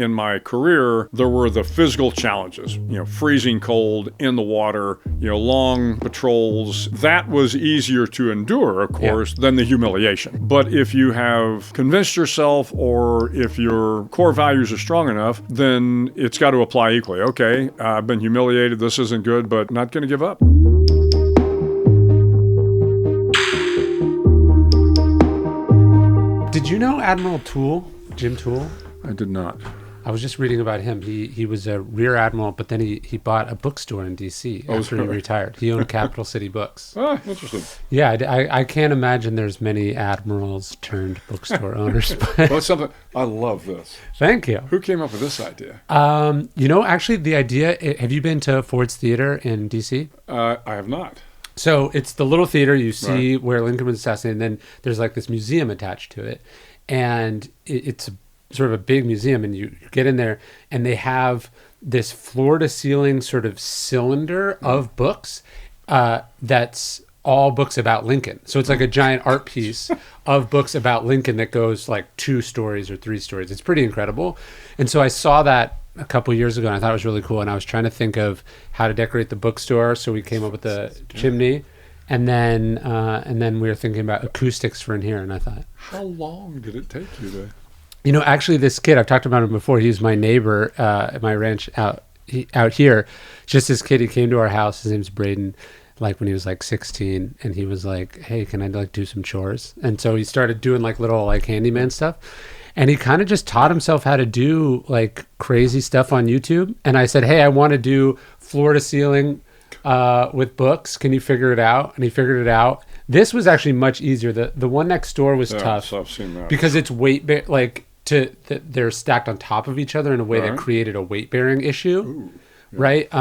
In my career, there were the physical challenges, freezing cold in the water, long patrols. That was easier to endure, of course, than the humiliation. But if you have convinced yourself, or if your core values are strong enough, then it's got to apply equally. Okay, I've been humiliated, this isn't good, but not going to give up. Did you know Admiral Toole, Jim Toole? I did not. I was just reading about him. He was a rear admiral, but then he bought a bookstore in D.C. after he retired. He owned Capital City Books. Oh, interesting. Yeah, I can't imagine there's many admirals turned bookstore owners. Well, it's something. I love this. Thank you. Who came up with this idea? Actually, the idea. Have you been to Ford's Theater in D.C.? I have not. So it's the little theater you see where Lincoln was assassinated, and then there's like this museum attached to it, and it's sort of a big museum, and you get in there and they have this floor to ceiling sort of cylinder of books that's all books about Lincoln. So it's like a giant art piece of books about Lincoln that goes like 2 stories or 3 stories. It's pretty incredible. And so I saw that a couple years ago and I thought it was really cool, and I was trying to think of how to decorate the bookstore, so we came up with the chimney. And then we were thinking about acoustics for in here, and I thought, how long did it take you to... Actually, this kid, I've talked about him before. He's my neighbor at my ranch out here. Just this kid, he came to our house. His name's Braden, like when he was like 16. And he was like, hey, can I like do some chores? And so he started doing like little like handyman stuff. And he kind of just taught himself how to do like crazy stuff on YouTube. And I said, hey, I want to do floor to ceiling with books. Can you figure it out? And he figured it out. This was actually much easier. The one next door was tough. So I've seen that. Because it's they're stacked on top of each other in a way that created a weight bearing issue. Ooh, yeah. Right?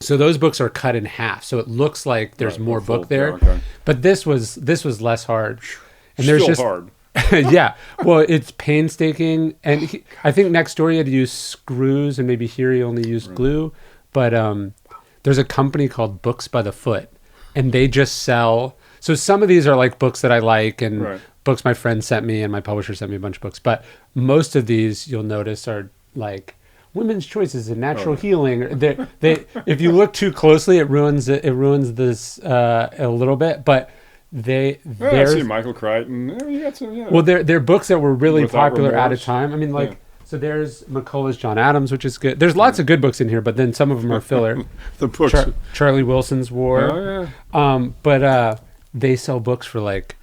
So those books are cut in half, so it looks like there's more book there. Yeah, okay. But this was less hard. And Still there's just hard. yeah. Well, it's painstaking, and I think next door you had to use screws, and maybe here you only used glue. But there's a company called Books by the Foot, and they just sell. So some of these are like books that I like, and books my friend sent me, and my publisher sent me a bunch of books. But most of these, you'll notice, are like women's choices in natural healing. They if you look too closely, it ruins this a little bit. But I see Michael Crichton. You got some, Well, they're books that were really Without popular remorse. at a time. I mean, so there's McCullough's John Adams, which is good. There's lots of good books in here, but then some of them are filler. The books. Charlie Wilson's War. Oh, yeah. But they sell books for like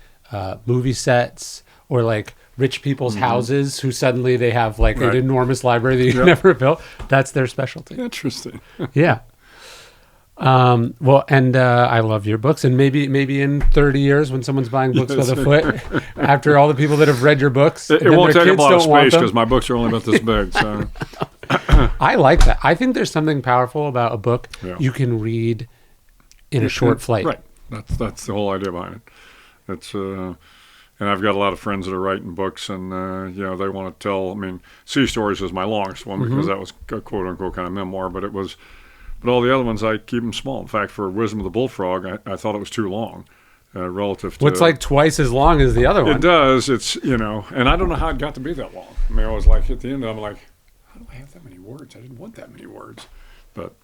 movie sets or like rich people's houses who suddenly they have like an enormous library that you never built. That's their specialty. Interesting. Yeah. Well, and I love your books, and maybe in 30 years when someone's buying books by the foot, after all the people that have read your books, it won't take up a lot of space because my books are only about this big. So I like that. I think there's something powerful about a book you can read in a short flight. Right. That's the whole idea behind it. It's and I've got a lot of friends that are writing books, and they want to tell. I mean, Sea Stories is my longest one because that was a quote unquote kind of memoir, but all the other ones I keep them small. In fact, for Wisdom of the Bullfrog, I thought it was too long relative to. What's like twice as long as the other one? It does. It's and I don't know how it got to be that long. I mean, I was like at the end, I'm like, how do I have that many words? I didn't want that many words, but.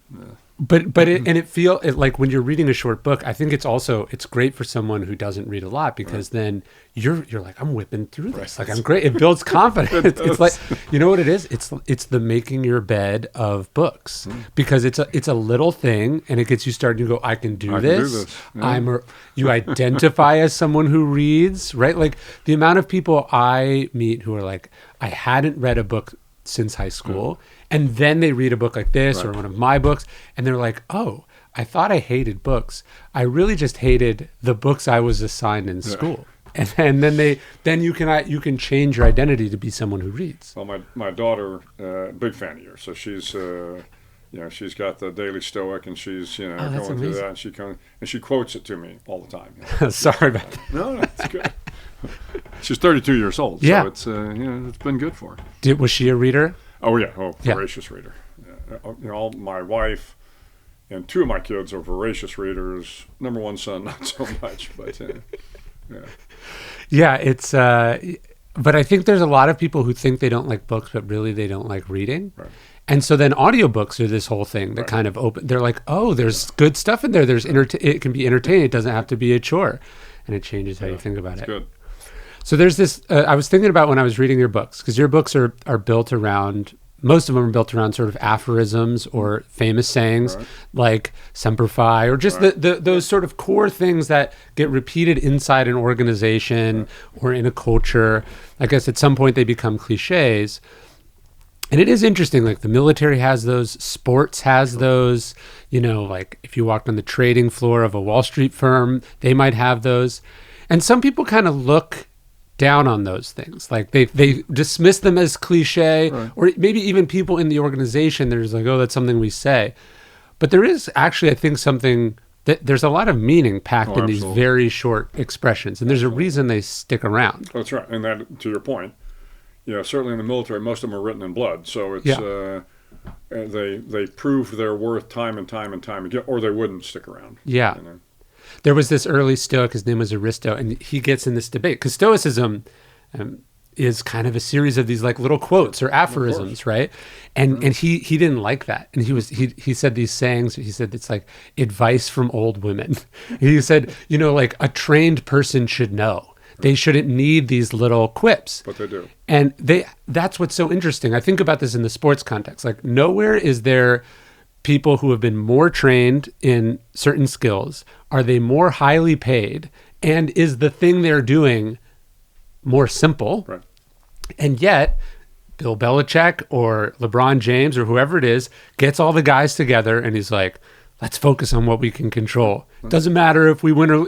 It feel like when you're reading a short book, I think it's great for someone who doesn't read a lot because then you're like, I'm whipping through this. Like I'm great. It builds confidence. It's like, you know what it is? It's the making your bed of books because it's a little thing and it gets you started. You go, I can do this. Yeah. You identify as someone who reads, right? Like the amount of people I meet who are like, I hadn't read a book since high school. And then they read a book like this or one of my books, and they're like, oh, I thought I hated books. I really just hated the books I was assigned in school. And then you can change your identity to be someone who reads. Well, my daughter, big fan of yours, so she's she's got the Daily Stoic, and she's going amazing. through that, and she quotes it to me all the time. Sorry about that. No, it's good. She's 32 years old, so it's it's been good for her. Was she a reader? Oh yeah, voracious reader. Yeah. My wife and 2 of my kids are voracious readers. Number 1 son, not so much, but yeah. Yeah, it's But I think there's a lot of people who think they don't like books, but really they don't like reading. Right. And so then audiobooks are this whole thing that kind of open. They're like, oh, there's good stuff in there. It can be entertaining. It doesn't have to be a chore. And it changes how you think about it. Good. So there's this, I was thinking about when I was reading your books, because your books are built around, most of them are built around sort of aphorisms or famous sayings like Semper Fi, or just those sort of core things that get repeated inside an organization or in a culture. I guess at some point they become cliches. And it is interesting, like the military has those, sports has those, like if you walked on the trading floor of a Wall Street firm, they might have those. And some people kind of look down on those things. Like they dismiss them as cliche, or maybe even people in the organization, they're just like, oh, that's something we say. But there is actually, I think, something that there's a lot of meaning packed in these very short expressions. And there's a reason they stick around. That's right. And that, to your point, certainly in the military, most of them are written in blood. So it's they prove their worth time and time and time again, or they wouldn't stick around. Yeah. There was this early Stoic, his name was Aristo, and he gets in this debate because Stoicism is kind of a series of these like little quotes or aphorisms, right? And he didn't like that, and he said these sayings. He said it's like advice from old women. He said, like a trained person should know. They shouldn't need these little quips. But they do. And that's what's so interesting. I think about this in the sports context. Like nowhere is there people who have been more trained in certain skills. Are they more highly paid? And is the thing they're doing more simple? Right. And yet, Bill Belichick or LeBron James or whoever it is gets all the guys together and he's like, let's focus on what we can control. Doesn't matter if we win or,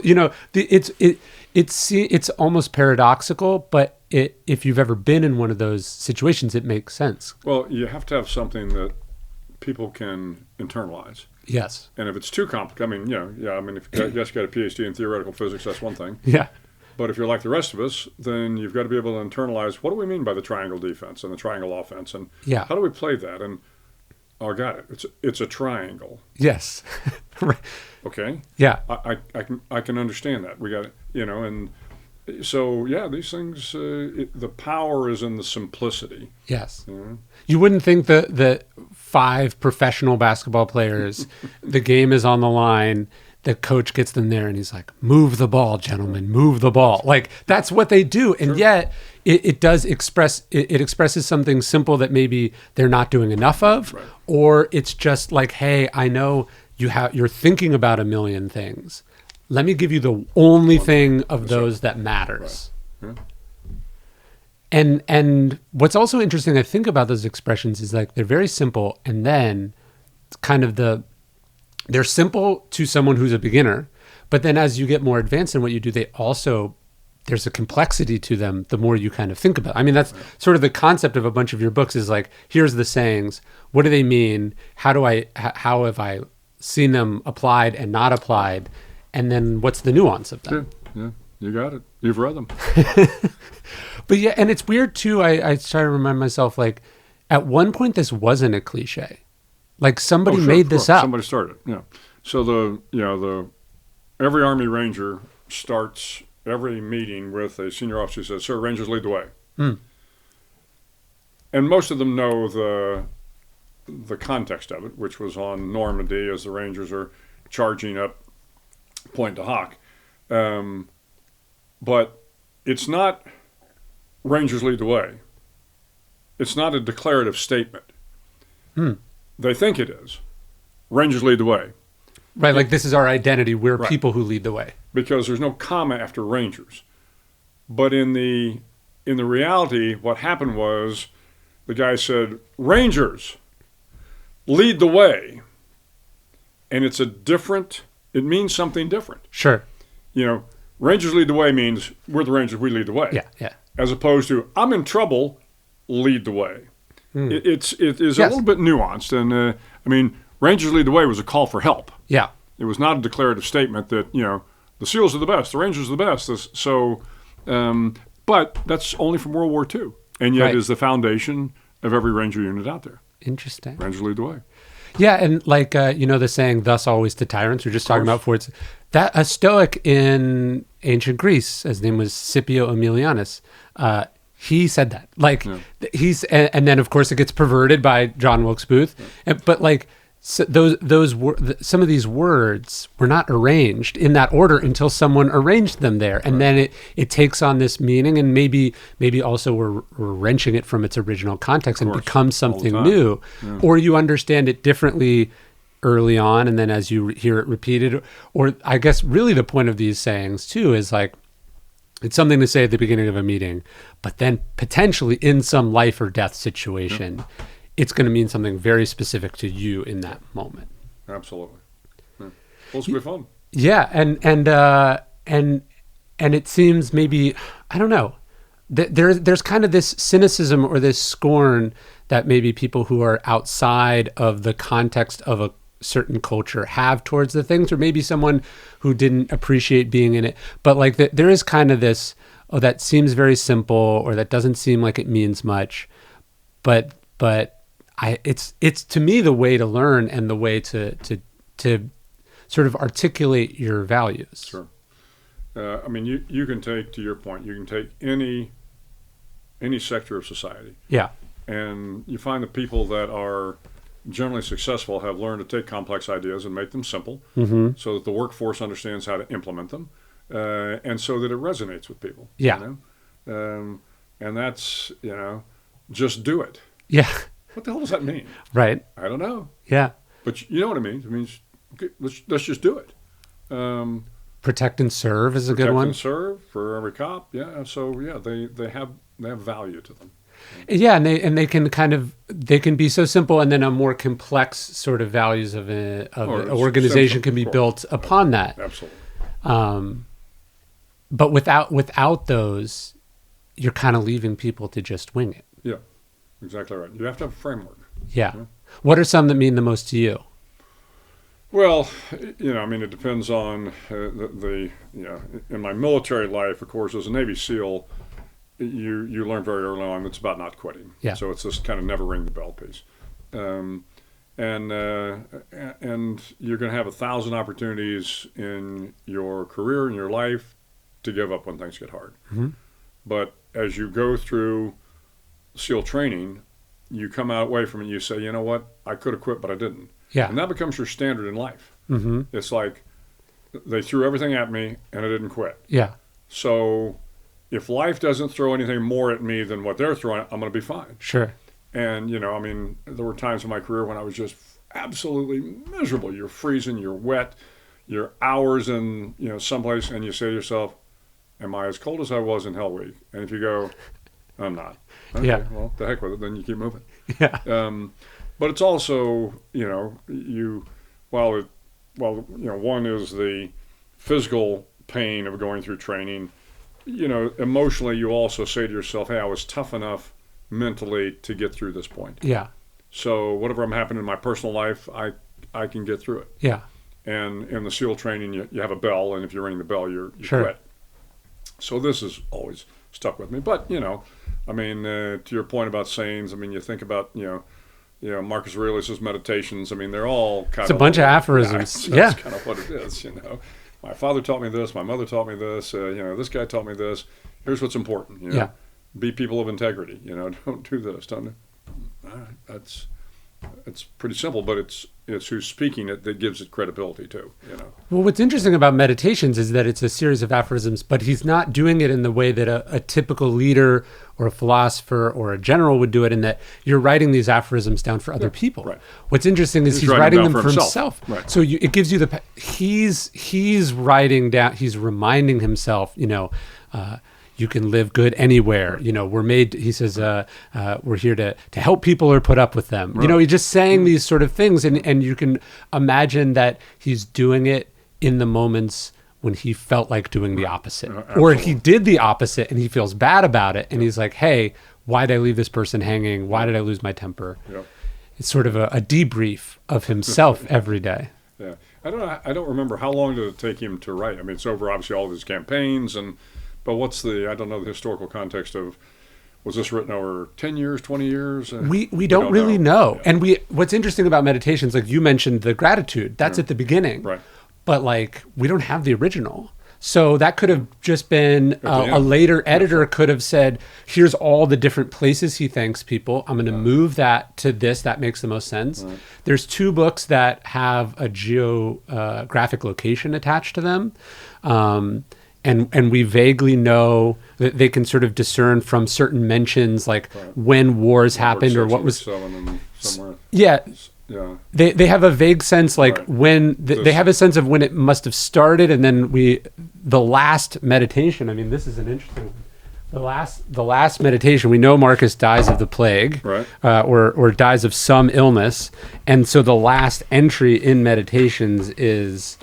it's almost paradoxical, but if you've ever been in one of those situations, it makes sense. Well, you have to have something that people can internalize. Yes. And if it's too complicated, if you just got a PhD in theoretical physics, that's one thing. Yeah. But if you're like the rest of us, then you've got to be able to internalize, what do we mean by the triangle defense and the triangle offense? And how do we play that? And, oh, got it. It's a triangle. Yes. Right. Okay. Yeah. I can understand that. We got it, and so, these things, the power is in the simplicity. Yes. You wouldn't think that 5 professional basketball players, the game is on the line, the coach gets them there and he's like, move the ball, gentlemen, move the ball. Like, that's what they do. And yet it does express, it expresses something simple that maybe they're not doing enough of, or it's just like, hey, I know you're thinking about a million things. Let me give you the only thing of those that matters. Right. Yeah. And what's also interesting, I think, about those expressions is like they're very simple, and then kind of they're simple to someone who's a beginner, but then as you get more advanced in what you do, there's a complexity to them the more you kind of think about it. I mean, that's sort of the concept of a bunch of your books is like, here's the sayings, what do they mean? How have I seen them applied and not applied? And then what's the nuance of them? Yeah, you got it. You've read them. But yeah, and it's weird too. I try to remind myself, like, at one point this wasn't a cliche. Like somebody made this up. Somebody started. Yeah. So every Army Ranger starts every meeting with a senior officer who says, "Sir, Rangers lead the way." And most of them know the context of it, which was on Normandy as the Rangers are charging up Point de Hoc. But it's not Rangers lead the way. It's not a declarative statement. They think it is. Rangers lead the way. Right, like this is our identity. We're people who lead the way. Because there's no comma after Rangers. But in the reality, what happened was the guy said, Rangers, lead the way. And it means something different. Sure. Rangers lead the way means we're the Rangers, we lead the way. Yeah. As opposed to, I'm in trouble, lead the way. It is a little bit nuanced. And, Rangers lead the way was a call for help. Yeah. It was not a declarative statement that, the SEALs are the best, the Rangers are the best. But that's only from World War II. And yet is the foundation of every Ranger unit out there. Interesting. Rangers lead the way. Yeah, and like, the saying, thus always to tyrants, we're just talking about before. That a Stoic in ancient Greece, his name was Scipio Aemilianus, he said that. Like and then of course it gets perverted by John Wilkes Booth. But like so some of these words were not arranged in that order until someone arranged them there, and then it takes on this meaning, and maybe also we're wrenching it from its original context and becomes something new, or you understand it differently early on, and then as you hear it repeated, or I guess really the point of these sayings too is like it's something to say at the beginning of a meeting, but then potentially in some life or death situation. It's going to mean something very specific to you in that moment. Absolutely. Yeah. Well, it's going to be fun. Yeah, and it seems maybe, I don't know, there's kind of this cynicism or this scorn that maybe people who are outside of the context of a certain culture have towards the things, or maybe someone who didn't appreciate being in it. But like there is kind of this, that seems very simple, or that doesn't seem like it means much, but it's to me the way to learn and the way to sort of articulate your values. Sure. I mean, you can take, to your point, you can take any sector of society. Yeah. And you find the people that are generally successful have learned to take complex ideas and make them simple, so that the workforce understands how to implement them, and so that it resonates with people. Yeah. You know? And that's, just do it. Yeah. What the hell does that mean? Right. I don't know. Yeah. But you know what it means. It means, okay, let's just do it. Protect and serve is a good one. Protect and serve for every cop. Yeah. So yeah, they have value to them. Yeah, and they can be so simple, and then a more complex sort of values of an organization can be built upon that. Absolutely. But without those, you're kind of leaving people to just wing it. Yeah. Exactly right. You have to have a framework. Yeah. What are some that mean the most to you? Well, I mean, it depends on in my military life, of course, as a Navy SEAL, you learn very early on it's about not quitting. Yeah. So it's this kind of never ring the bell piece. And you're going to have 1,000 opportunities in your career, in your life, to give up when things get hard. Mm-hmm. But as you go through SEAL training, you come away from it and you say, you know what, I could have quit, but I didn't. Yeah. And that becomes your standard in life. Mm-hmm. It's like they threw everything at me and I didn't quit. Yeah. So if life doesn't throw anything more at me than what they're throwing, I'm going to be fine. Sure. And, I mean, there were times in my career when I was just absolutely miserable. You're freezing, you're wet, you're hours in, someplace, and you say to yourself, am I as cold as I was in Hell Week? And if you go, I'm not. Okay, yeah. Well, the heck with it. Then you keep moving. Yeah. But it's also, one is the physical pain of going through training. Emotionally, you also say to yourself, hey, I was tough enough mentally to get through this point. Yeah. So whatever I'm happening in my personal life, I can get through it. Yeah. And in the SEAL training, you have a bell, and if you're ringing the bell, you sure. quit. So this has always stuck with me. But, I mean, to your point about sayings, I mean, you think about, Marcus Aurelius' meditations. I mean, they're all kind of... It's a bunch of aphorisms. That's kind of what it is, My father taught me this. My mother taught me this. This guy taught me this. Here's what's important, Yeah. Be people of integrity, Don't do this. Don't. All right, it's pretty simple, but it's who's speaking it that gives it credibility too. Well, what's interesting about meditations is that it's a series of aphorisms, but he's not doing it in the way that a typical leader or a philosopher or a general would do it, in that you're writing these aphorisms down for other people. Right. What's interesting is he's writing them for himself. Right. So it gives you he's writing down, he's reminding himself, you can live good anywhere. We're made, he says, we're here to help people or put up with them. Right. He's just saying these sort of things, and you can imagine that he's doing it in the moments when he felt like doing the opposite. Or he did the opposite and he feels bad about it, and he's like, hey, why did I leave this person hanging? Why did I lose my temper? Yep. It's sort of a debrief of himself every day. Yeah. I don't remember, how long did it take him to write? I mean, it's over obviously all of his campaigns, but what's I don't know the historical context of, was this written over 10 years, 20 years? We don't really know. Yeah. And what's interesting about meditations, like you mentioned the gratitude, that's at the beginning. Right. But we don't have the original. So that could have just been a later editor could have said, here's all the different places he thanks people. I'm going to move that to this. That makes the most sense. Right. There's 2 books that have a geographic location attached to them. And we vaguely know that they can sort of discern from certain mentions, like when wars happened or what was. Yeah. Yeah. They have a vague sense, like when they have a sense of when it must have started, and then the last meditation. I mean, this is an interesting one. The last meditation, we know Marcus dies of the plague, or dies of some illness, and so the last entry in Meditations is,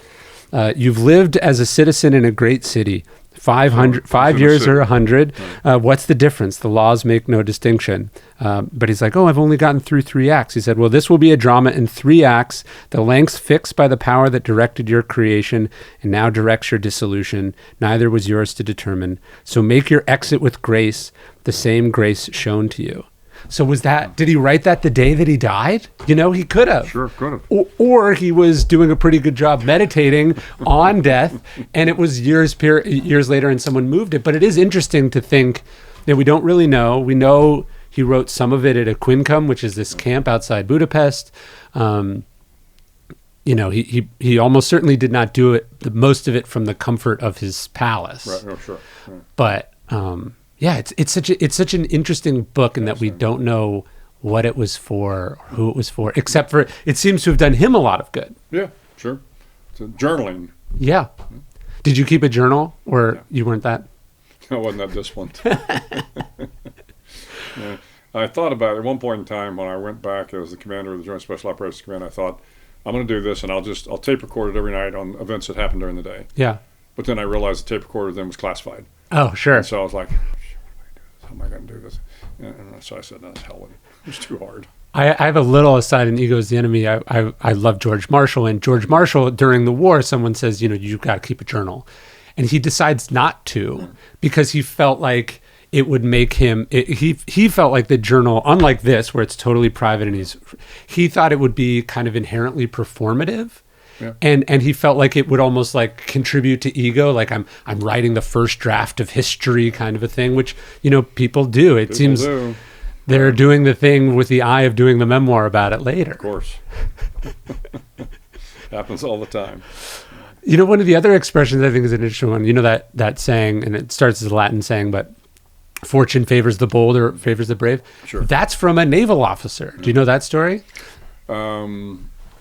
you've lived as a citizen in a great city. 5 years or 100. What's the difference? The laws make no distinction. But he's like, I've only gotten through 3 acts. He said, well, this will be a drama in 3 acts, the lengths fixed by the power that directed your creation and now directs your dissolution. Neither was yours to determine. So make your exit with grace, the same grace shown to you. So did he write that the day that he died? He could have. Sure, could have. Or he was doing a pretty good job meditating on death, and it was years later and someone moved it. But it is interesting to think that we don't really know. We know he wrote some of it at Aquincum, which is this camp outside Budapest. He almost certainly did not do it, most of it from the comfort of his palace. Right, no, sure. Right. But... yeah, it's such an interesting book in that we don't know what it was for or who it was for, except for it seems to have done him a lot of good. Yeah, sure. It's journaling. Yeah. Did you keep a journal, or you weren't that? I wasn't that disciplined. Yeah. I thought about it at one point in time when I went back as the commander of the Joint Special Operations Command. I thought, I'm going to do this, and I'll tape record it every night on events that happened during the day. Yeah. But then I realized the tape recorder then was classified. Oh, sure. And so I was like, how am I going to do this? And so I said, no, hell with it. It was too hard. I have a little aside in Ego is the Enemy. I love George Marshall. And George Marshall, during the war, someone says, you've got to keep a journal. And he decides not to because he felt like it would make him, he felt like the journal, unlike this, where it's totally private, and he thought it would be kind of inherently performative. Yeah. And he felt like it would almost like contribute to ego, like I'm writing the first draft of history kind of a thing, which, people do. It seems they're doing the thing with the eye of doing the memoir about it later. Of course. Happens all the time. One of the other expressions I think is an interesting one, that saying, and it starts as a Latin saying, but fortune favors the bold or favors the brave. Sure. That's from a naval officer. Do you know that story?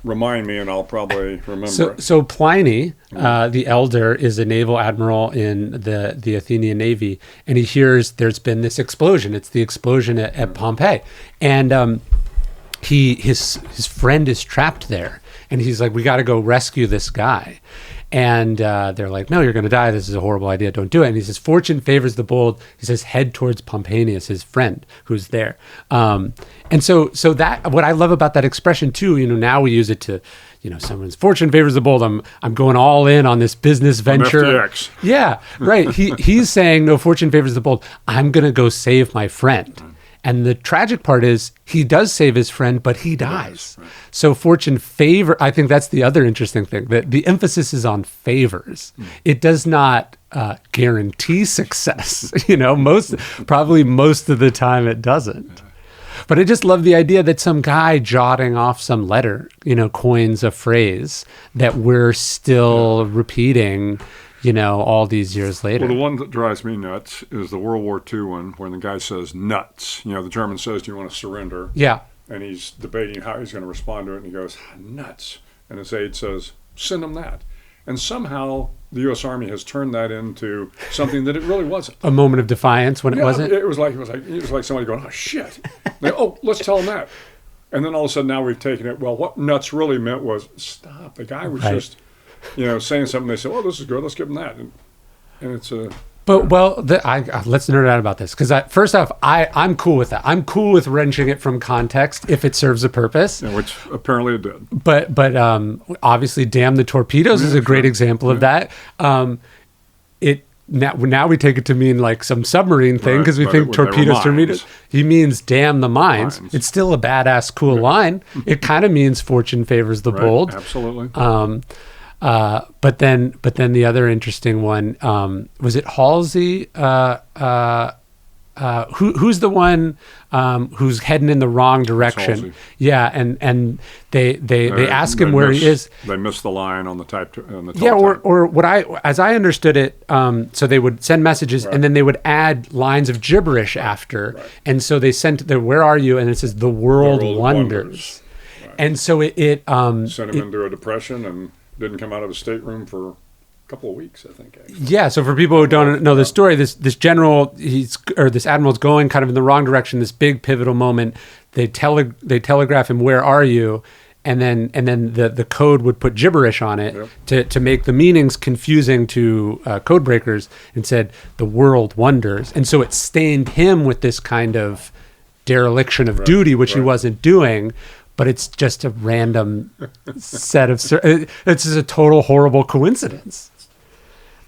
Remind me, and I'll probably remember. So Pliny, the elder, is a naval admiral in the Athenian Navy, and he hears there's been this explosion. It's the explosion at Pompeii, and his friend is trapped there, and he's like, we got to go rescue this guy. And they're like, no, you're going to die. This is a horrible idea. Don't do it. And he says, fortune favors the bold. He says, head towards Pomponius, his friend, who's there. And so that, what I love about that expression too, now we use it to, someone's fortune favors the bold. I'm going all in on this business venture. FTX. Yeah, right. He's saying, no, fortune favors the bold. I'm going to go save my friend. And the tragic part is he does save his friend, but he dies. Right. So fortune favor, I think that's the other interesting thing, that the emphasis is on favors. It does not guarantee success. Probably most of the time it doesn't. But I just love the idea that some guy jotting off some letter, coins a phrase that we're still repeating, all these years later. Well, the one that drives me nuts is the World War II one, when the guy says nuts. The German says, do you want to surrender? Yeah. And he's debating how he's going to respond to it, and he goes, nuts. And his aide says, send him that. And somehow the U.S. Army has turned that into something that it really wasn't. A moment of defiance when it wasn't? It was like somebody going, oh, shit. Let's tell him that. And then all of a sudden now we've taken it, well, what nuts really meant was, stop. The guy was just... saying something, they say, "Oh, this is good. Let's give them that," and it's a. But let's nerd out about this, because first off, I'm cool with that. I'm cool with wrenching it from context if it serves a purpose. Yeah, which apparently it did. But obviously, damn the torpedoes is a great example of that. Now we take it to mean like some submarine thing because we think torpedoes. He means damn the mines. It's still a badass, cool line. It kind of means fortune favors the bold. Absolutely. But then the other interesting one, was it Halsey? Who's the one who's heading in the wrong direction? Yeah, and they ask him where he is. They missed the line on the type. Yeah, or what as I understood it, so they would send messages and then they would add lines of gibberish after, and so they sent the "Where are you?" and it says "The world wonders." Right. And so it sent him into a depression and didn't come out of his stateroom for a couple of weeks, I think. Actually. Yeah. So for people who don't know the story, this general, this admiral's going kind of in the wrong direction. This big pivotal moment. They telegraph him, "Where are you?" And then the code would put gibberish on it to make the meanings confusing to code breakers, and said "The world wonders." And so it stained him with this kind of dereliction of duty, which he wasn't doing. But it's just a random set of. It's just a total horrible coincidence.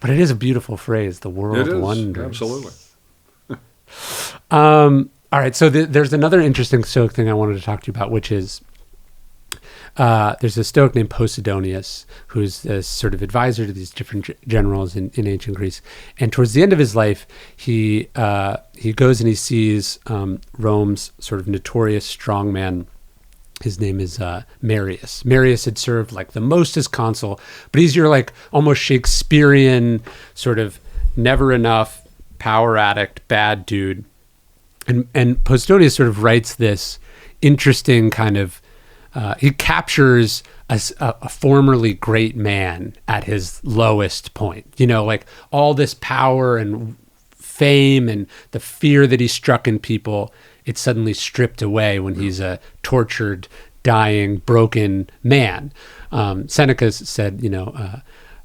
But it is a beautiful phrase. The world wonders. Absolutely. All right. So there's another interesting Stoic thing I wanted to talk to you about, which is there's a Stoic named Posidonius, who's a sort of advisor to these different generals in ancient Greece. And towards the end of his life, he goes and he sees Rome's sort of notorious strongman. His name is Marius. Marius had served like the most as consul, but he's your like almost Shakespearean sort of never enough, power addict, bad dude. And Posidonius sort of writes this interesting kind of, he captures a formerly great man at his lowest point. You know, like all this power and fame and the fear that he struck in people, it's suddenly stripped away when he's a tortured, dying, broken man. Seneca said,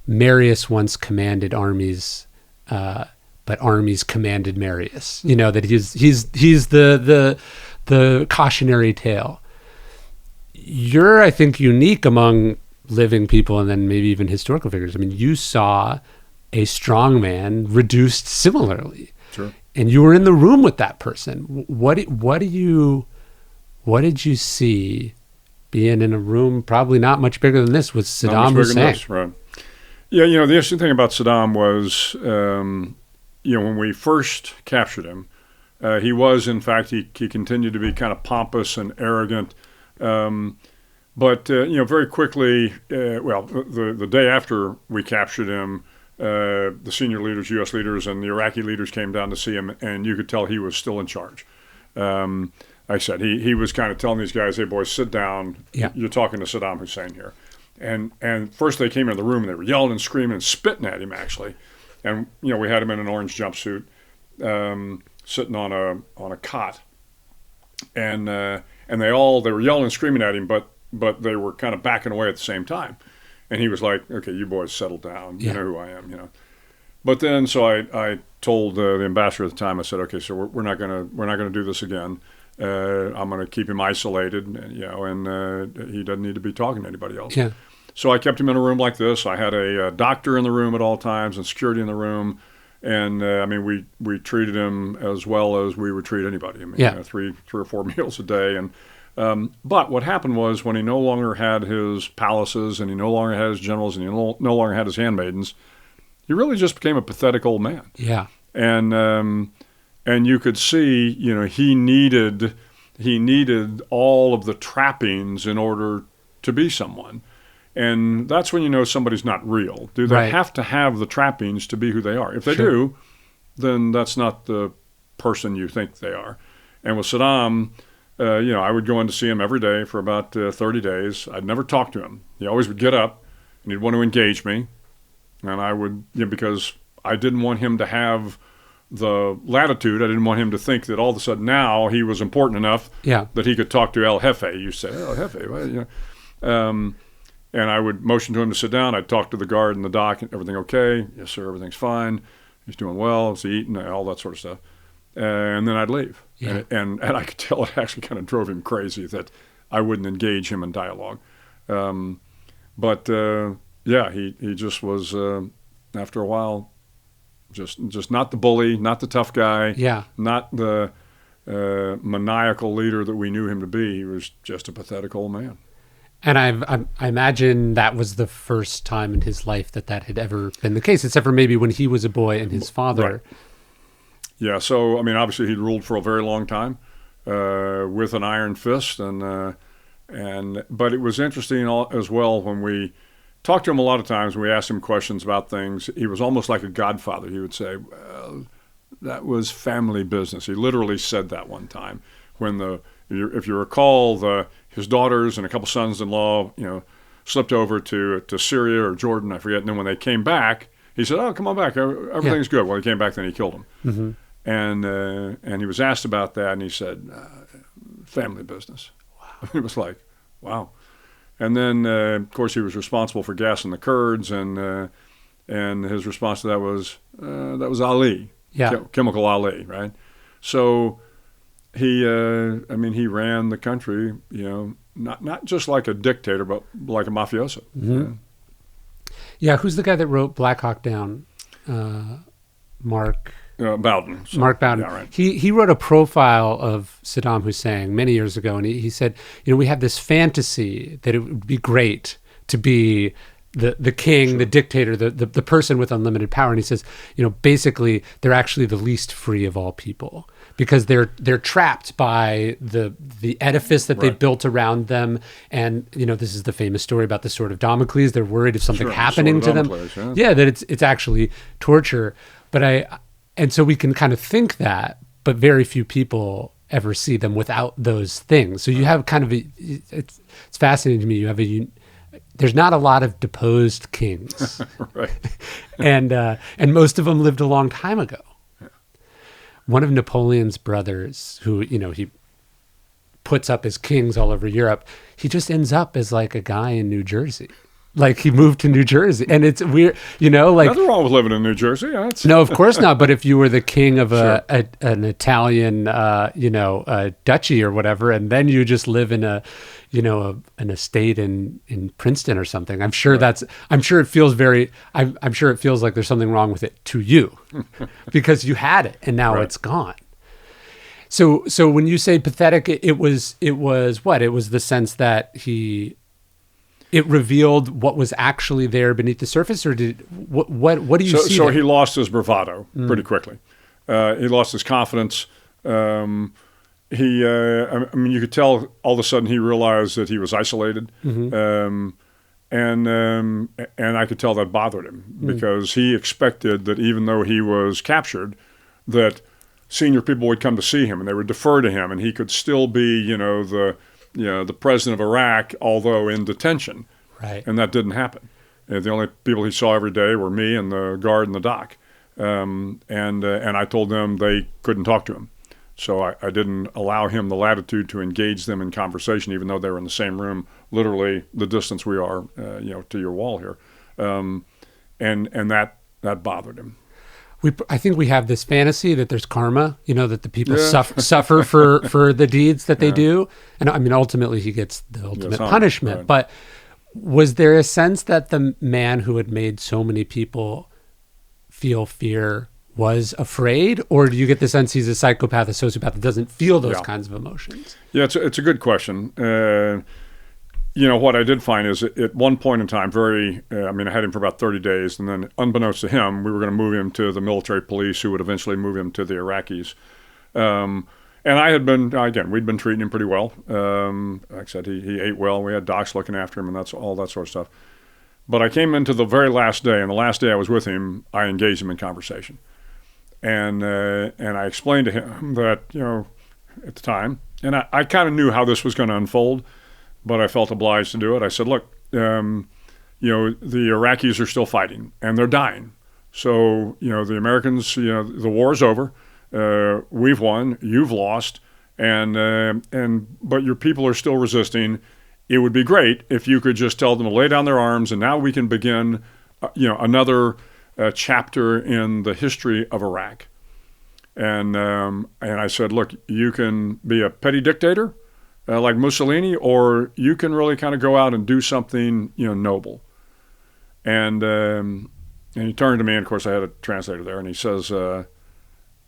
Marius once commanded armies, but armies commanded Marius. You know, that he's the cautionary tale. You're, I think, unique among living people and then maybe even historical figures. I mean, you saw a strong man reduced similarly. Sure. And you were in the room with that person. What did you see being in a room probably not much bigger than this with Sadam Hussein? Right. Yeah, the interesting thing about Sadam was, when we first captured him, he was, in fact, he continued to be kind of pompous and arrogant. But very quickly, the day after we captured him, the senior leaders, U.S. leaders, and the Iraqi leaders came down to see him, and you could tell he was still in charge. Like I said, he was kind of telling these guys, "Hey, boys, sit down. Yeah. You're talking to Sadam Hussein here." And first they came into the room, and they were yelling and screaming and spitting at him, actually. And, we had him in an orange jumpsuit, sitting on a cot. And they were yelling and screaming at him, but they were kind of backing away at the same time. And he was like, "Okay, you boys settle down. You know who I am, But then, so I told the ambassador at the time, I said, "Okay, so we're not gonna do this again. I'm gonna keep him isolated, and he doesn't need to be talking to anybody else." Yeah. So I kept him in a room like this. I had a doctor in the room at all times and security in the room, and we treated him as well as we would treat anybody. 3 or 4 meals a day, and. But what happened was when he no longer had his palaces and he no longer had his generals and he no longer had his handmaidens, he really just became a pathetic old man. Yeah. And you could see, he needed all of the trappings in order to be someone. And that's when you know somebody's not real. Do they have to have the trappings to be who they are? If they do, then that's not the person you think they are. And with Sadam, I would go in to see him every day for about 30 days. I'd never talk to him. He always would get up, and he'd want to engage me. And I would, because I didn't want him to have the latitude. I didn't want him to think that all of a sudden now he was important enough that he could talk to El Jefe. You say, El Jefe, well, and I would motion to him to sit down. I'd talk to the guard in the dock. Everything okay? Yes, sir, everything's fine. He's doing well. Is he eating? All that sort of stuff. And then I'd leave. Yeah. And I could tell it actually kind of drove him crazy that I wouldn't engage him in dialogue. He just was, after a while, just not the bully, not the tough guy, not the maniacal leader that we knew him to be. He was just a pathetic old man. And I imagine that was the first time in his life that had ever been the case, except for maybe when he was a boy and his father. Right. Yeah. So, I mean, obviously he'd ruled for a very long time with an iron fist. But it was interesting as well when we talked to him a lot of times, when we asked him questions about things, he was almost like a godfather. He would say, well, that was family business. He literally said that one time when if you recall, his daughters and a couple sons-in-law, slipped over to Syria or Jordan, I forget. And then when they came back, he said, "Oh, come on back. Everything's good." Well, he came back, then he killed them. Mm-hmm. And he was asked about that, and he said, "Family business." Wow. It was like, wow. And then, of course, he was responsible for gassing the Kurds, and his response to that was Ali, chemical Ali, right? So he ran the country, not just like a dictator, but like a mafioso. Mm-hmm. Yeah, who's the guy that wrote Black Hawk Down? Mark Bowden. So, Mark Bowden. Yeah, right. He wrote a profile of Saddam Hussein many years ago, and he said, we have this fantasy that it would be great to be the king, sure, the dictator, the person with unlimited power. And he says, basically they're actually the least free of all people, because they're trapped by the edifice that, right, they built around them. And this is the famous story about the sword of Damocles. They're worried if something happening to them, that it's actually torture. And so we can kind of think that, but very few people ever see them without those things. So you have kind of it's fascinating to me. You have there's not a lot of deposed kings, right? and most of them lived a long time ago. Yeah. One of Napoleon's brothers, who he puts up as kings all over Europe, he just ends up as like a guy in New Jersey. Like he moved to New Jersey, and it's weird, like nothing wrong with living in New Jersey. No, of course not. But if you were the king of sure, an Italian, duchy or whatever, and then you just live in an estate in Princeton or something, I'm sure right, I'm sure it feels I'm sure it feels like there's something wrong with it to you, because you had it and now, right, it's gone. So when you say pathetic, it was what? It was the sense that it revealed what was actually there beneath the surface, or what do you see? So he lost his bravado pretty quickly. He lost his confidence. You could tell all of a sudden he realized that he was isolated, mm-hmm, and I could tell that bothered him, because he expected that even though he was captured, that senior people would come to see him and they would defer to him, and he could still be, the president of Iraq, although in detention. Right. And that didn't happen. The only people he saw every day were me and the guard in the dock. And I told them they couldn't talk to him. So I didn't allow him the latitude to engage them in conversation, even though they were in the same room, literally the distance we are, to your wall here. And that bothered him. I think we have this fantasy that there's karma, that the people suffer for the deeds that they do. And I mean, ultimately he gets the ultimate punishment. Right. But was there a sense that the man who had made so many people feel fear was afraid? Or do you get the sense he's a psychopath, a sociopath that doesn't feel those kinds of emotions? Yeah, it's a good question. What I did find is at one point in time, I had him for about 30 days, and then unbeknownst to him, we were going to move him to the military police, who would eventually move him to the Iraqis. And I had been, we'd been treating him pretty well. Like I said, he ate well. We had docs looking after him, and that's all that sort of stuff. But I came into the very last day, and the last day I was with him, I engaged him in conversation. And I explained to him that, at the time, and I kind of knew how this was going to unfold, but I felt obliged to do it. I said, look, the Iraqis are still fighting, and they're dying. So, the Americans, the war's over. We've won, you've lost, but your people are still resisting. It would be great if you could just tell them to lay down their arms, and now we can begin, another chapter in the history of Iraq. And I said, look, you can be a petty dictator, like Mussolini, or you can really kind of go out and do something, noble. And he turned to me, and of course I had a translator there, and he says,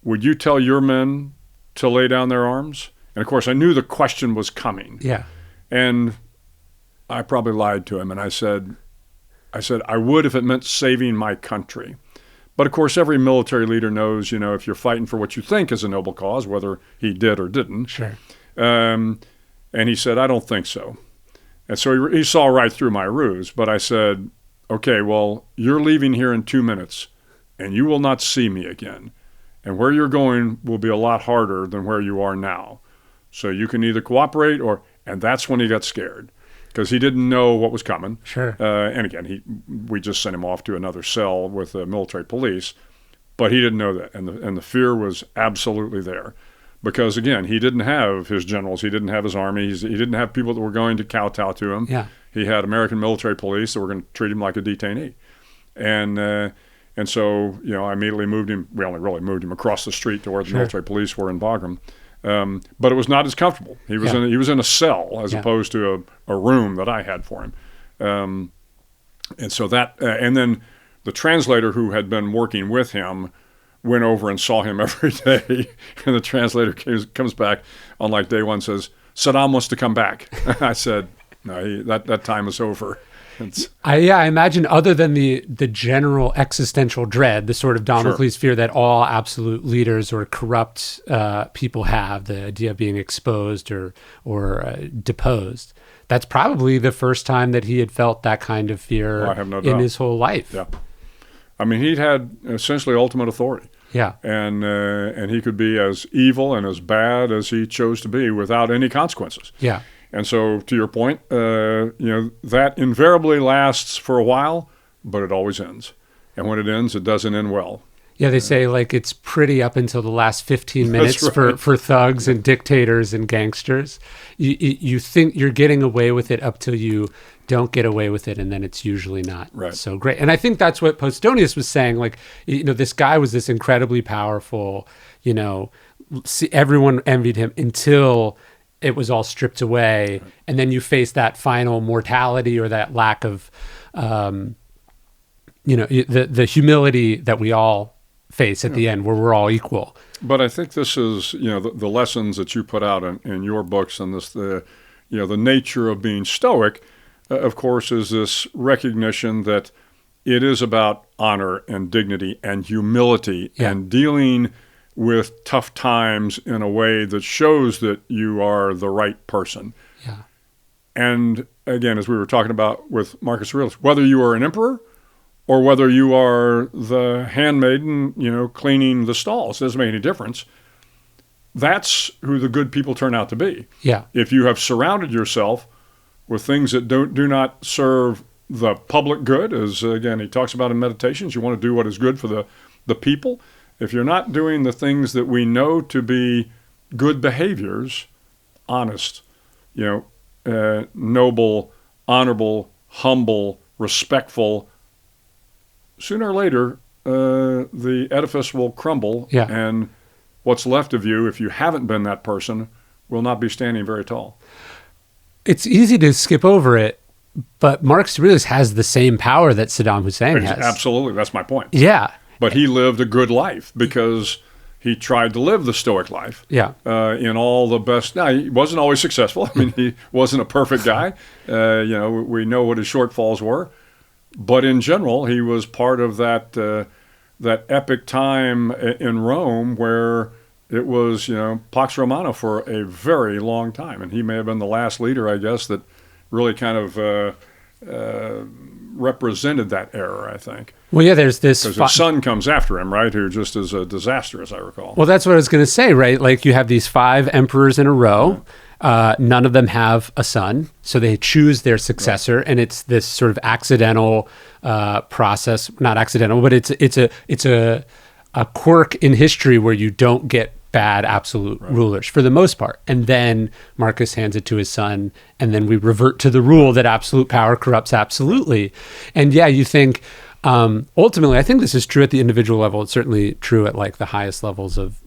would you tell your men to lay down their arms? And of course I knew the question was coming. Yeah. And I probably lied to him, and I said, I would if it meant saving my country. But of course, every military leader knows, if you're fighting for what you think is a noble cause, whether he did or didn't. Sure. And he said, I don't think so. And so he saw right through my ruse. But I said, okay, well, you're leaving here in 2 minutes, and you will not see me again. And where you're going will be a lot harder than where you are now. So you can either cooperate and that's when he got scared, because he didn't know what was coming. Sure. And again, we just sent him off to another cell with the military police, but he didn't know that. And the fear was absolutely there, because again, he didn't have his generals, he didn't have his army, he didn't have people that were going to kowtow to him. Yeah. He had American military police that were going to treat him like a detainee. And so, I immediately moved him. We only really moved him across the street to where the military police were in Bagram. But it was not as comfortable. He was in a cell as opposed to a room that I had for him. And so that, and then the translator who had been working with him went over and saw him every day. And the translator comes back on like day one, says, Sadam wants to come back. I said, no, that time is over. I imagine, other than the general existential dread, the sort of Damocles fear that all absolute leaders or corrupt people have, the idea of being exposed or deposed, that's probably the first time that he had felt that kind of fear in his whole life. Yeah. I mean, he'd had essentially ultimate authority. Yeah. And he could be as evil and as bad as he chose to be without any consequences. Yeah. And so, to your point, that invariably lasts for a while, but it always ends. And when it ends, it doesn't end well. Yeah, they say it's pretty up until the last 15 minutes for thugs and dictators and gangsters. You think you're getting away with it up till you don't get away with it, and then it's usually not so great. And I think that's what Postonius was saying. This guy was this incredibly powerful, everyone envied him until it was all stripped away. Right. And then you face that final mortality or that lack of, the humility that we all face at the end, where we're all equal. But I think this is, the lessons that you put out in your books, and this, the nature of being Stoic, of course, is this recognition that it is about honor and dignity and humility and dealing with tough times in a way that shows that you are the right person. Yeah. And again, as we were talking about with Marcus Aurelius, whether you are an emperor or whether you are the handmaiden, cleaning the stalls, it doesn't make any difference. That's who the good people turn out to be. Yeah. If you have surrounded yourself with things that do not serve the public good, as again he talks about in Meditations, you want to do what is good for the people. If you're not doing the things that we know to be good behaviors, honest, noble, honorable, humble, respectful, sooner or later, the edifice will crumble, and what's left of you, if you haven't been that person, will not be standing very tall. It's easy to skip over it, but Marcus Aurelius has the same power that Saddam Hussein has. Absolutely, that's my point. Yeah. But he lived a good life because he tried to live the Stoic life. Yeah. In all the best. Now, he wasn't always successful. I mean, he wasn't a perfect guy. We know what his shortfalls were. But in general, he was part of that epic time in Rome where it was, Pax Romana for a very long time. And he may have been the last leader, I guess, that really kind of represented that era, I think. Well, yeah, there's this... Because his son comes after him, right, who just is a disaster, as I recall. Well, that's what I was going to say, right? Like, you have these 5 emperors in a row. None of them have a son, so they choose their successor, and it's this sort of accidental process. Not accidental, but it's a quirk in history where you don't get bad absolute rulers for the most part. And then Marcus hands it to his son, and then we revert to the rule that absolute power corrupts absolutely. And yeah, you think ultimately, I think this is true at the individual level. It's certainly true at like the highest levels of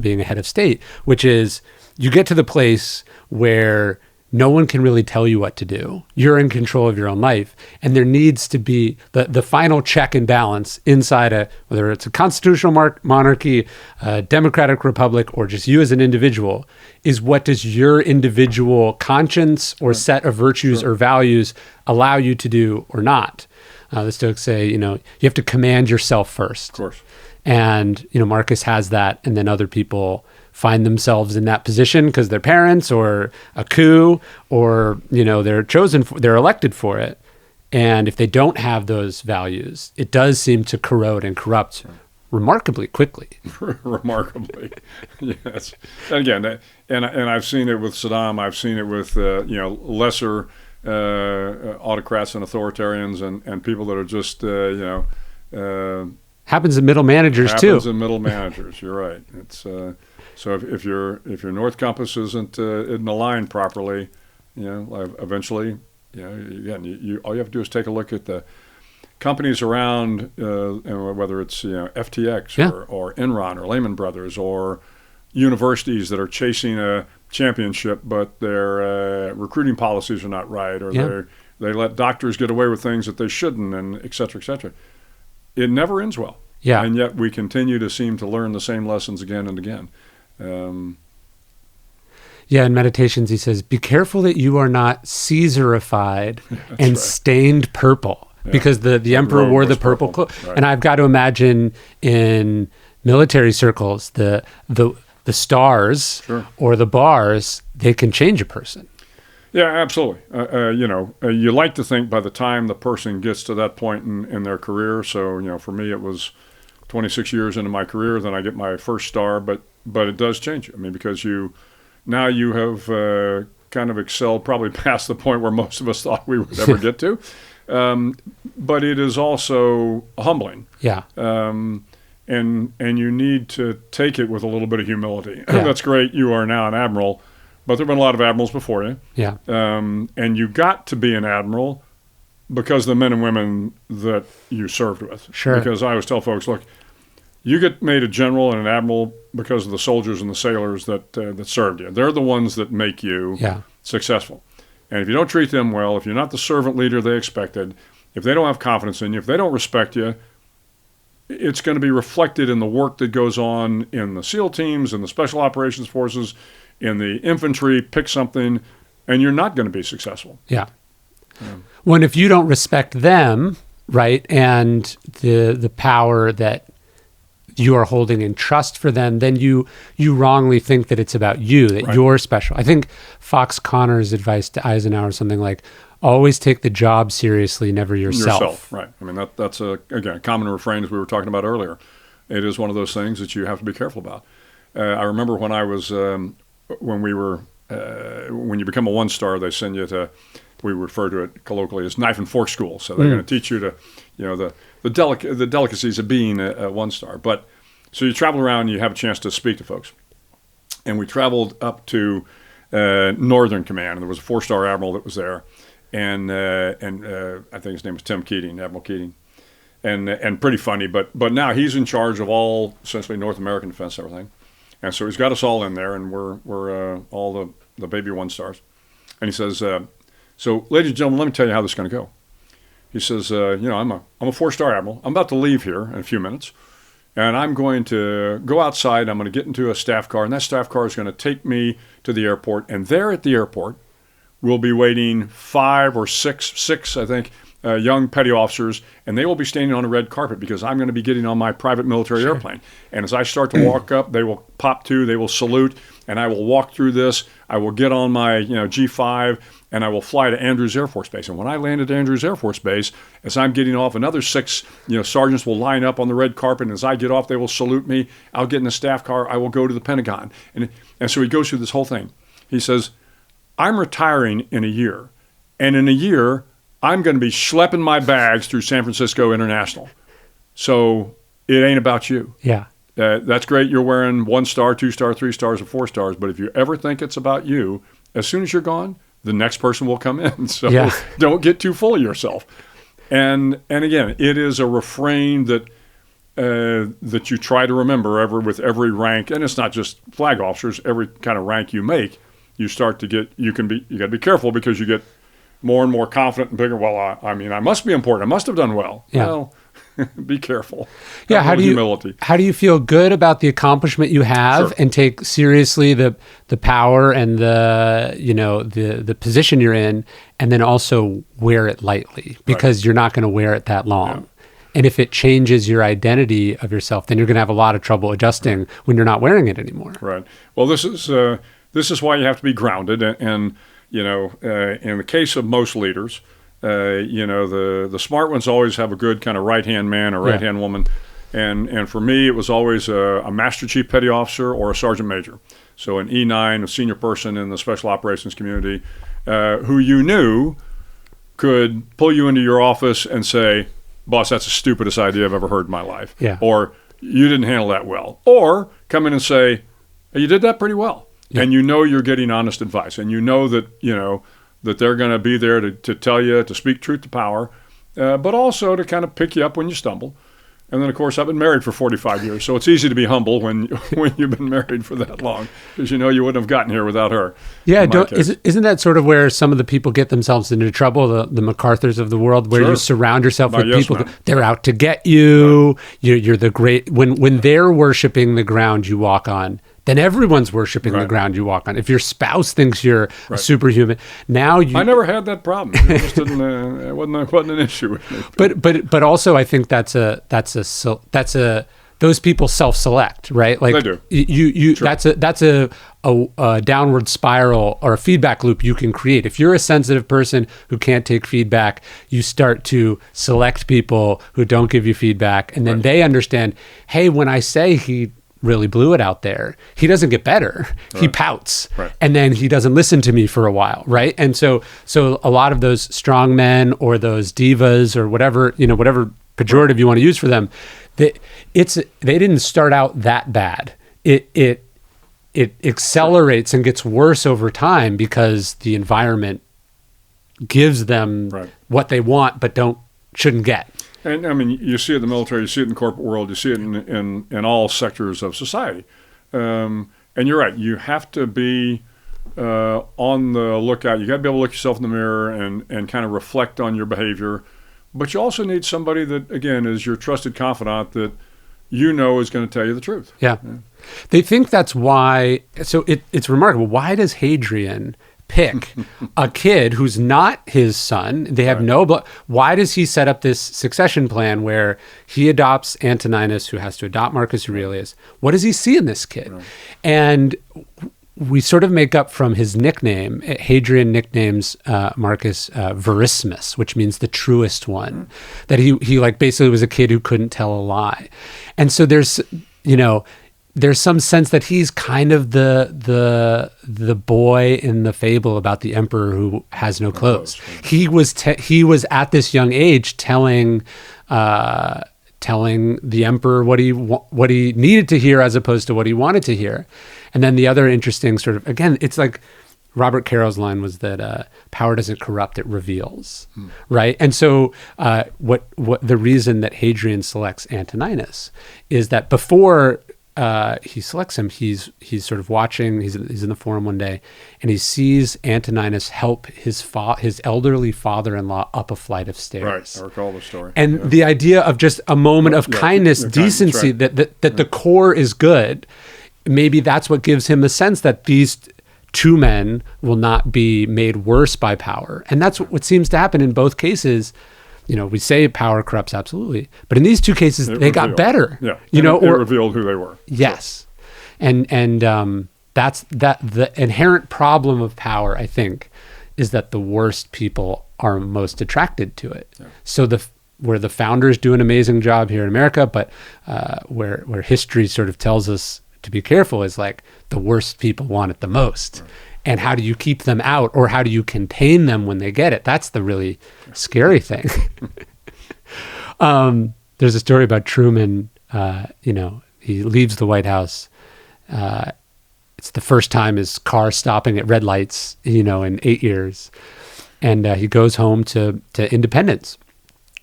being a head of state, which is you get to the place where no one can really tell you what to do. You're in control of your own life. And there needs to be the final check and balance inside whether it's a constitutional monarchy, a democratic republic, or just you as an individual, is what does your individual conscience or set of virtues or values allow you to do or not? The Stoics say, you have to command yourself first. Of course. And, Marcus has that, and then other people find themselves in that position because their parents or a coup or, they're elected for it. And if they don't have those values, it does seem to corrode and corrupt remarkably quickly. Remarkably, yes. And again, and I've seen it with Sadam. I've seen it with, lesser autocrats and authoritarians and people that are just, happens in middle managers too. Happens in middle managers. You're right. It's so if your north compass isn't aligned properly, eventually, again, all you have to do is take a look at the companies around, whether it's FTX or Enron or Lehman Brothers or universities that are chasing a championship, but their recruiting policies are not right, or they let doctors get away with things that they shouldn't, and et cetera, et cetera. It never ends well. Yeah. And yet we continue to seem to learn the same lessons again and again. In Meditations, he says, be careful that you are not Caesarified and stained purple, because the emperor wore the purple cloak. Right. And I've got to imagine in military circles, the stars or the bars, they can change a person. Yeah, absolutely. You like to think by the time the person gets to that point in their career. So, for me, it was 26 years into my career, then I get my first star, but it does change you. I mean, because you have kind of excelled probably past the point where most of us thought we would ever get to. But it is also humbling. Yeah. And you need to take it with a little bit of humility. Yeah. That's great. You are now an admiral, but there have been a lot of admirals before you. Yeah. And you got to be an admiral because of the men and women that you served with. Sure. Because I always tell folks, look, you get made a general and an admiral because of the soldiers and the sailors that served you. They're the ones that make you successful. And if you don't treat them well, if you're not the servant leader they expected, if they don't have confidence in you, if they don't respect you, it's going to be reflected in the work that goes on in the SEAL teams, in the Special Operations Forces, in the infantry, pick something, and you're not going to be successful. Yeah. When if you don't respect them, right, and the power that you are holding in trust for them, then you wrongly think that it's about you, that you're special. I think Fox Connor's advice to Eisenhower is something like, always take the job seriously, never yourself. Right. I mean, that's a common refrain as we were talking about earlier. It is one of those things that you have to be careful about. I remember when I was, when you become a one-star, they send you to, we refer to it colloquially as knife and fork school. So they're going to teach you to, the delicacies of being a one-star. But so you travel around and you have a chance to speak to folks. And we traveled up to Northern Command, and there was a 4-star admiral that was there. And I think his name was Tim Keating, Admiral Keating, and pretty funny. But now he's in charge of all essentially North American defense and everything, and so he's got us all in there, and we're all the baby 1-stars. And he says, "So, ladies and gentlemen, let me tell you how this is going to go." He says, "I'm a 4-star admiral. I'm about to leave here in a few minutes, and I'm going to go outside. I'm going to get into a staff car, and that staff car is going to take me to the airport. And there at the airport, will be waiting 5 or 6, I think, young petty officers, and they will be standing on a red carpet because I'm going to be getting on my private military airplane. And as I start to walk up, they will pop to, they will salute, and I will walk through this. I will get on my G5, and I will fly to Andrews Air Force Base. And when I land at Andrews Air Force Base, as I'm getting off, another 6 sergeants will line up on the red carpet, and as I get off, they will salute me. I'll get in a staff car. I will go to the Pentagon." And so he goes through this whole thing. He says, "I'm retiring in a year, and in a year, I'm going to be schlepping my bags through San Francisco International. So it ain't about you." Yeah. That's great. You're wearing 1-star, 2-star, 3 stars, or 4 stars. But if you ever think it's about you, as soon as you're gone, the next person will come in. So don't get too full of yourself. And again, it is a refrain that you try to remember with every rank. And it's not just flag officers, every kind of rank you make. you start to get, you got to be careful because you get more and more confident and bigger. Well, I must be important. I must have done well. Yeah. Well, be careful. Yeah. Have humility. How do you feel good about the accomplishment you have and take seriously the power and the position you're in, and then also wear it lightly because you're not going to wear it that long. Yeah. And if it changes your identity of yourself, then you're going to have a lot of trouble adjusting when you're not wearing it anymore. Right. Well, this is why you have to be grounded. And in the case of most leaders, the smart ones always have a good kind of right-hand man or right-hand woman. And for me, it was always a Master Chief Petty Officer or a Sergeant Major. So an E9, a senior person in the Special Operations community, who you knew could pull you into your office and say, boss, that's the stupidest idea I've ever heard in my life. Yeah. Or you didn't handle that well. Or come in and say, you did that pretty well. Yeah. And you're getting honest advice. And that they're going to be there to tell you, to speak truth to power, but also to kind of pick you up when you stumble. And then, of course, I've been married for 45 years, so it's easy to be humble when you've been married for that long, because you wouldn't have gotten here without her. Yeah, isn't that sort of where some of the people get themselves into trouble, the MacArthurs of the world, where you surround yourself with people, they're out to get you, you're the great, when they're worshiping the ground you walk on, then everyone's worshiping the ground you walk on. If your spouse thinks you're a superhuman, now you... I never had that problem. It just didn't, it wasn't an issue with me. But also I think that's those people self-select, right? Like they do. You that's a downward spiral or a feedback loop you can create. If you're a sensitive person who can't take feedback, you start to select people who don't give you feedback, and then they understand, hey, when I say he really blew it out there, he doesn't get better. He pouts, and then he doesn't listen to me for a while, right? And so a lot of those strong men or those divas or whatever pejorative you want to use for them, they didn't start out that bad. It accelerates and gets worse over time because the environment gives them what they want but shouldn't get. And I mean, you see it in the military, you see it in the corporate world, you see it in all sectors of society. And you're right, you have to be on the lookout. You got to be able to look yourself in the mirror and kind of reflect on your behavior. But you also need somebody that, again, is your trusted confidant that is going to tell you the truth. Yeah. They think that's why. So it's remarkable. Why does Hadrian pick a kid who's not his son? They have no blood. Why does he set up this succession plan where he adopts Antoninus, who has to adopt Marcus Aurelius? What does he see in this kid? And we sort of make up from his nickname. Hadrian nicknames Marcus Verismus, which means the truest one. That he like basically was a kid who couldn't tell a lie. And so there's some sense that he's kind of the boy in the fable about the emperor who has no clothes. He was at this young age telling the emperor what he needed to hear as opposed to what he wanted to hear. And then the other interesting sort of, again, it's like Robert Caro's line was that power doesn't corrupt, it reveals, right? And so what the reason that Hadrian selects Antoninus is that before he selects him, he's sort of watching, he's in the forum one day, and he sees Antoninus help his elderly father-in-law up a flight of stairs. Right, I recall the story. And the idea of just a moment of kindness, decency, that the core is good, maybe that's what gives him a sense that these two men will not be made worse by power. And that's what seems to happen in both cases. We say power corrupts, absolutely, but in these two cases, they got better. Yeah, it revealed who they were. Yes, and that's the inherent problem of power. I think is that the worst people are most attracted to it. Yeah. So where the founders do an amazing job here in America, but where history sort of tells us to be careful is like the worst people want it the most. Right. And how do you keep them out, or how do you contain them when they get it? That's the really scary thing. There's a story about Truman. He leaves the White House. It's the first time his car stopping at red lights, in 8 years. And he goes home to Independence.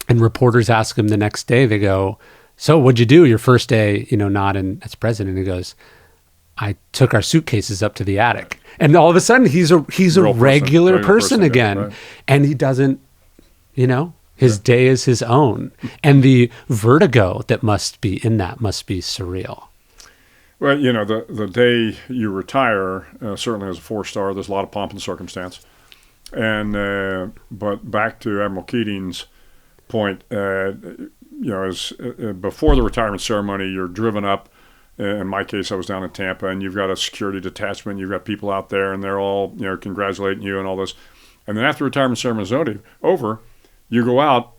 And reporters ask him the next day, they go, so what'd you do your first day, not as president? He goes, I took our suitcases up to the attic. And all of a sudden he's a regular person again. Right. And he doesn't, his day is his own. And the vertigo that must be in that must be surreal. Well, the day you retire, certainly as a 4-star, there's a lot of pomp and circumstance. And but back to Admiral Keating's point, as before the retirement ceremony, you're driven up. In my case, I was down in Tampa, and you've got a security detachment. You've got people out there, and they're all congratulating you and all this. And then after the retirement ceremony is over, you go out,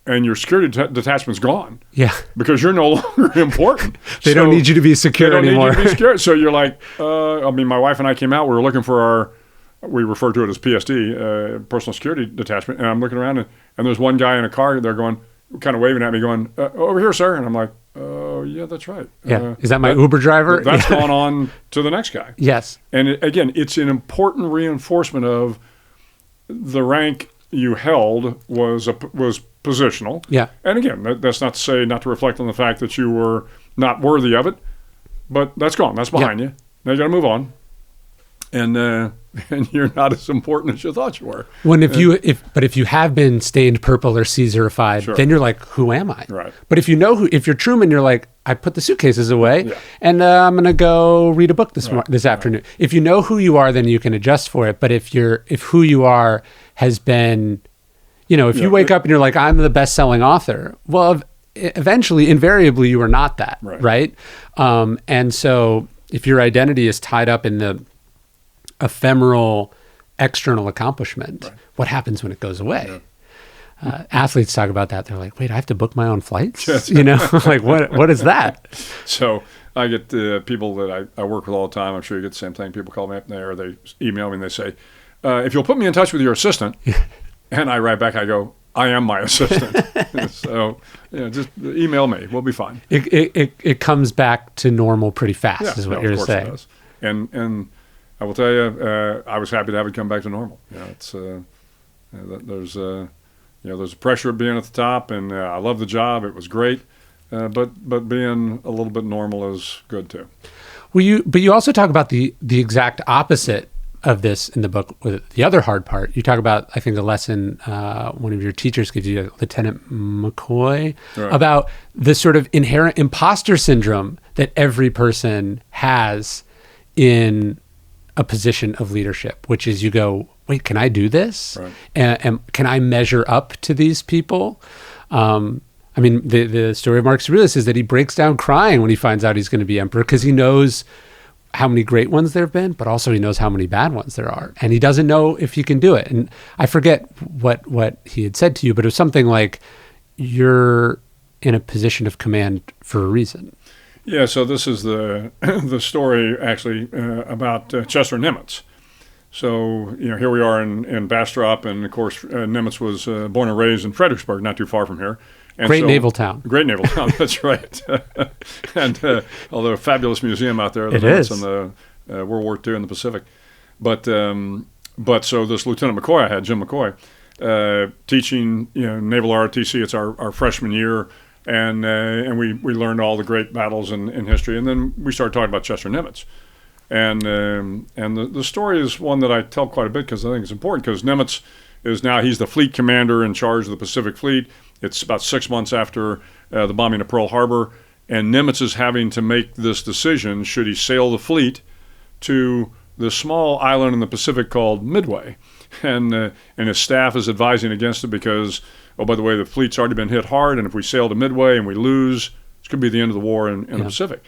and your security detachment's gone. Yeah, because you're no longer important. They don't need you to be secure anymore. Need you to be secure. So you're like, my wife and I came out. We were looking for we refer to it as PSD, personal security detachment. And I'm looking around, and there's one guy in a car. They're going, kind of waving at me, going, over here, sir. And I'm like, oh, yeah, that's right. Yeah. Is that my Uber driver? That's gone on to the next guy. Yes. And again, it's an important reinforcement of the rank you held was positional. Yeah. And again, that's not to say, not to reflect on the fact that you were not worthy of it, but that's gone. That's behind you. Now you got to move on. And you're not as important as you thought you were. If you have been stained purple or Caesarified, sure, then you're like, who am I? Right. But if if you're Truman, you're like, I put the suitcases away, and I'm gonna go read a book this afternoon. If you know who you are, then you can adjust for it. But if who you are has been, if you wake up and you're like, I'm the best-selling author, well, eventually, invariably, you are not that, right? And so if your identity is tied up in the ephemeral external accomplishment, what happens when it goes away? Athletes talk about that. They're like, wait, I have to book my own flights? Like what is that? So I get people that I work with all the time. I'm sure you get the same thing. People call me up there, or they email me and they say, if you'll put me in touch with your assistant, and I write back, I go, I am my assistant. So just email me. We'll be fine. It comes back to normal pretty fast, is what you're saying. It does. And I will tell you, I was happy to have it come back to normal. It's there's a pressure of being at the top, and I love the job. It was great, but being a little bit normal is good too. But you also talk about the exact opposite of this in the book with the other hard part. You talk about, I think, a lesson one of your teachers gives you, Lieutenant McCoy, about the sort of inherent imposter syndrome that every person has in a position of leadership, which is you go, wait, can I do this? Right. And can I measure up to these people? The story of Marcus Aurelius is that he breaks down crying when he finds out he's going to be emperor, because he knows how many great ones there have been, but also he knows how many bad ones there are. And he doesn't know if he can do it. And I forget what he had said to you, but it was something like, you're in a position of command for a reason. Yeah, so this is the story actually about Chester Nimitz. So here we are in Bastrop, and of course Nimitz was born and raised in Fredericksburg, not too far from here. And great naval town. Great naval town, that's right. And although a fabulous museum out there, it is, in the World War II in the Pacific. But so this Lieutenant McCoy I had, Jim McCoy, teaching naval ROTC. It's our freshman year. And we learned all the great battles in history, and then we started talking about Chester Nimitz, and the story is one that I tell quite a bit because I think it's important, because Nimitz he's the fleet commander in charge of the Pacific Fleet. It's about 6 months after the bombing of Pearl Harbor, and Nimitz is having to make this decision: should he sail the fleet to the small island in the Pacific called Midway, and his staff is advising against it because, oh, by the way, the fleet's already been hit hard, and if we sail to Midway and we lose, it's going to be the end of the war in the Pacific.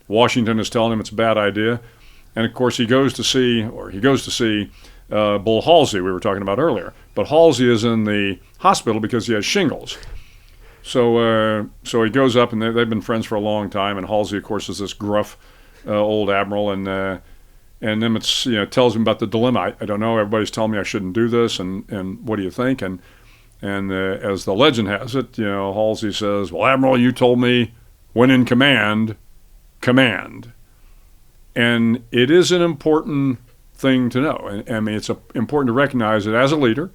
Washington is telling him it's a bad idea. And, of course, he goes to see Bull Halsey, we were talking about earlier. But Halsey is in the hospital because he has shingles. So he goes up, and they've been friends for a long time, and Halsey, of course, is this gruff old admiral, and Nimitz tells him about the dilemma. I don't know, everybody's telling me I shouldn't do this, and what do you think? And as the legend has it, Halsey says, well, Admiral, you told me when in command, command. And it is an important thing to know. I mean, it's important to recognize that as a leader,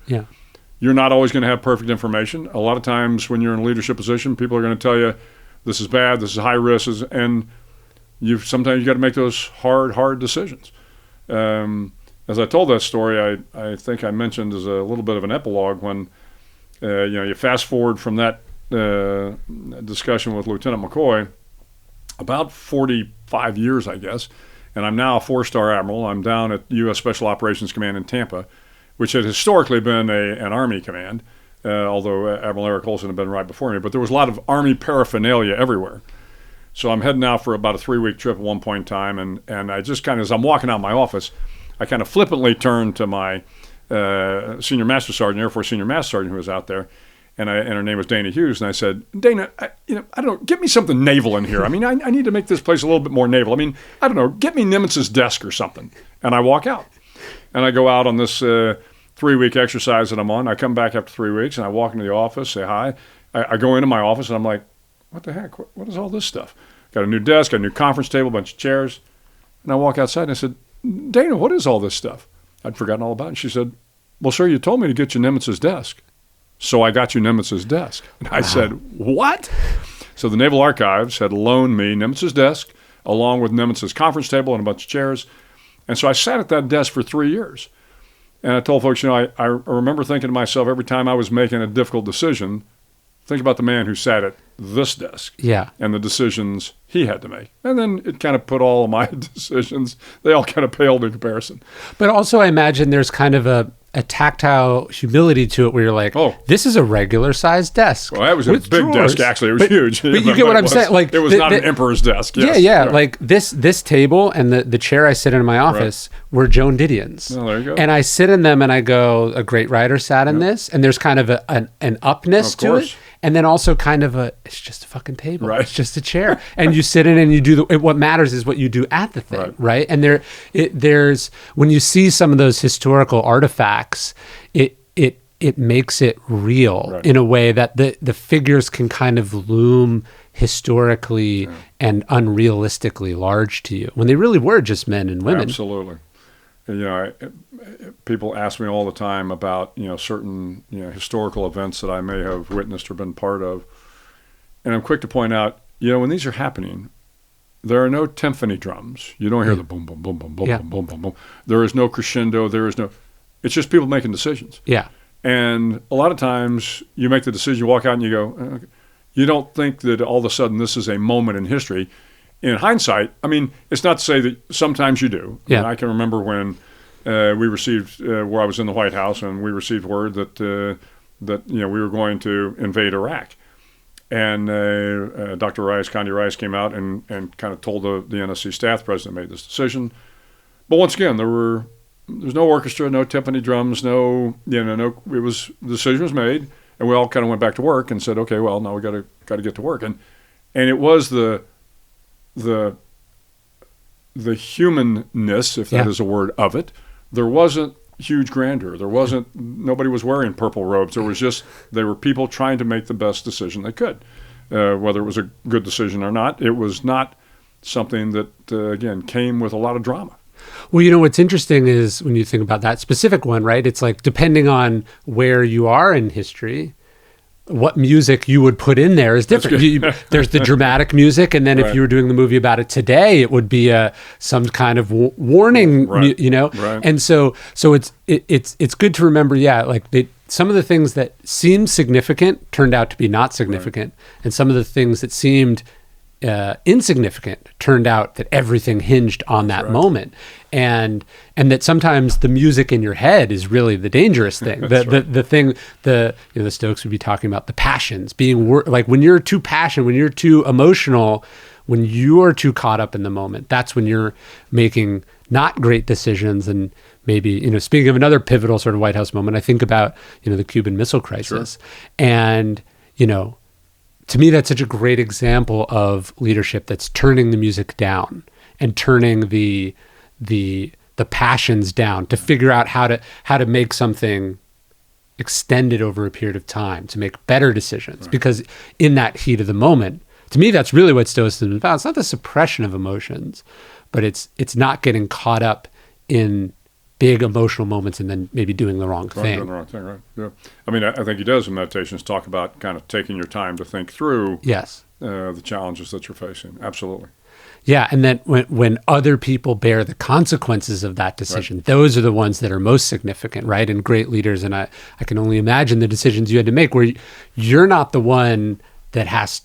you're not always going to have perfect information. A lot of times when you're in a leadership position, people are going to tell you, this is bad, this is high risk, and sometimes you got to make those hard decisions. As I told that story, I think I mentioned as a little bit of an epilogue when you fast forward from that discussion with Lieutenant McCoy about 45 years, I guess, and I'm now a 4-star admiral. I'm down at U.S. Special Operations Command in Tampa, which had historically been an Army command, although Admiral Eric Olson had been right before me. But there was a lot of Army paraphernalia everywhere. So I'm heading out for about a 3-week trip at one point in time, and I just kind of, as I'm walking out of my office, I kind of flippantly turned to my Senior Master Sergeant, Air Force Senior Master Sergeant who was out there, and her name was Dana Hughes, and I said, Dana, I don't know, get me something naval in here. I mean, I need to make this place a little bit more naval. I mean, I don't know, get me Nimitz's desk or something. And I walk out, and I go out on this 3-week exercise that I'm on. I come back after 3 weeks, and I walk into the office, say hi. I go into my office, and I'm like, what the heck? What is all this stuff? Got a new desk, got a new conference table, a bunch of chairs. And I walk outside and I said, Dana, what is all this stuff? I'd forgotten all about it. And she said, well, sir, you told me to get you Nimitz's desk. So I got you Nimitz's desk. And I said, what? So the Naval Archives had loaned me Nimitz's desk along with Nimitz's conference table and a bunch of chairs. And so I sat at that desk for 3 years. And I told folks, I remember thinking to myself every time I was making a difficult decision, think about the man who sat at this desk and the decisions he had to make. And then it kind of put all of my decisions, they all kind of paled in comparison. But also I imagine there's kind of a tactile humility to it where you're like, this is a regular sized desk. Well, that was a big desk, actually. It was huge. But you get what I'm saying. Like, it was not an emperor's desk. Yes. Yeah. Like this table and the chair I sit in my office were Joan Didion's. Oh, there you go. And I sit in them and I go, a great writer sat in this. And there's kind of an upness to it. And then also kind of it's just a fucking table. Right. It's just a chair. And you sit in and you do what matters is what you do at the thing. Right. And there's, when you see some of those historical artifacts, it makes it real in a way that the figures can kind of loom historically and unrealistically large to you when they really were just men and women. Absolutely. People ask me all the time about certain historical events that I may have witnessed or been part of, and I'm quick to point out when these are happening, there are no timpani drums. You don't hear the boom boom boom boom boom boom boom boom boom. There is no crescendo. It's just people making decisions. Yeah. And a lot of times you make the decision, you walk out and you go, okay. You don't think that all of a sudden this is a moment in history. In hindsight, I mean, it's not to say that sometimes you do. Yeah. I mean, I can remember when we received, where I was in the White House, and we received word that we were going to invade Iraq. And Dr. Rice, Condi Rice, came out and kind of told the NSC staff president made this decision. But once again, there's no orchestra, no timpani drums, no. The decision was made, and we all kind of went back to work and said, okay, well, now we got to get to work. And it was the humanness, if that is a word, of it. There wasn't huge grandeur. Nobody was wearing purple robes. They were people trying to make the best decision they could. Whether it was a good decision or not, it was not something that, again, came with a lot of drama. Well, what's interesting is when you think about that specific one, right? It's like, depending on where you are in history, what music you would put in there is different. There's the dramatic music, and then if you were doing the movie about it today, it would be some kind of warning, Right. And so it's good to remember, some of the things that seemed significant turned out to be not significant, and some of the things that seemed insignificant turned out that everything hinged on that moment, and that sometimes the music in your head is really the dangerous thing. The thing the Stoics would be talking about the passions being like when you're too passionate, when you're too emotional, when you are too caught up in the moment. That's when you're making not great decisions. And maybe speaking of another pivotal sort of White House moment, I think about the Cuban Missile Crisis, and to me, that's such a great example of leadership that's turning the music down and turning the passions down to figure out how to make something extended over a period of time to make better decisions. Right. Because in that heat of the moment, to me, that's really what Stoicism is about. It's not the suppression of emotions, but it's not getting caught up in big emotional moments and then maybe doing the wrong thing. Doing the wrong thing, right? Yeah. I mean, I think he does in Meditations talk about kind of taking your time to think through the challenges that you're facing. Absolutely. Yeah, and then when other people bear the consequences of that decision, those are the ones that are most significant, right? And great leaders, and I can only imagine the decisions you had to make where you're not the one that has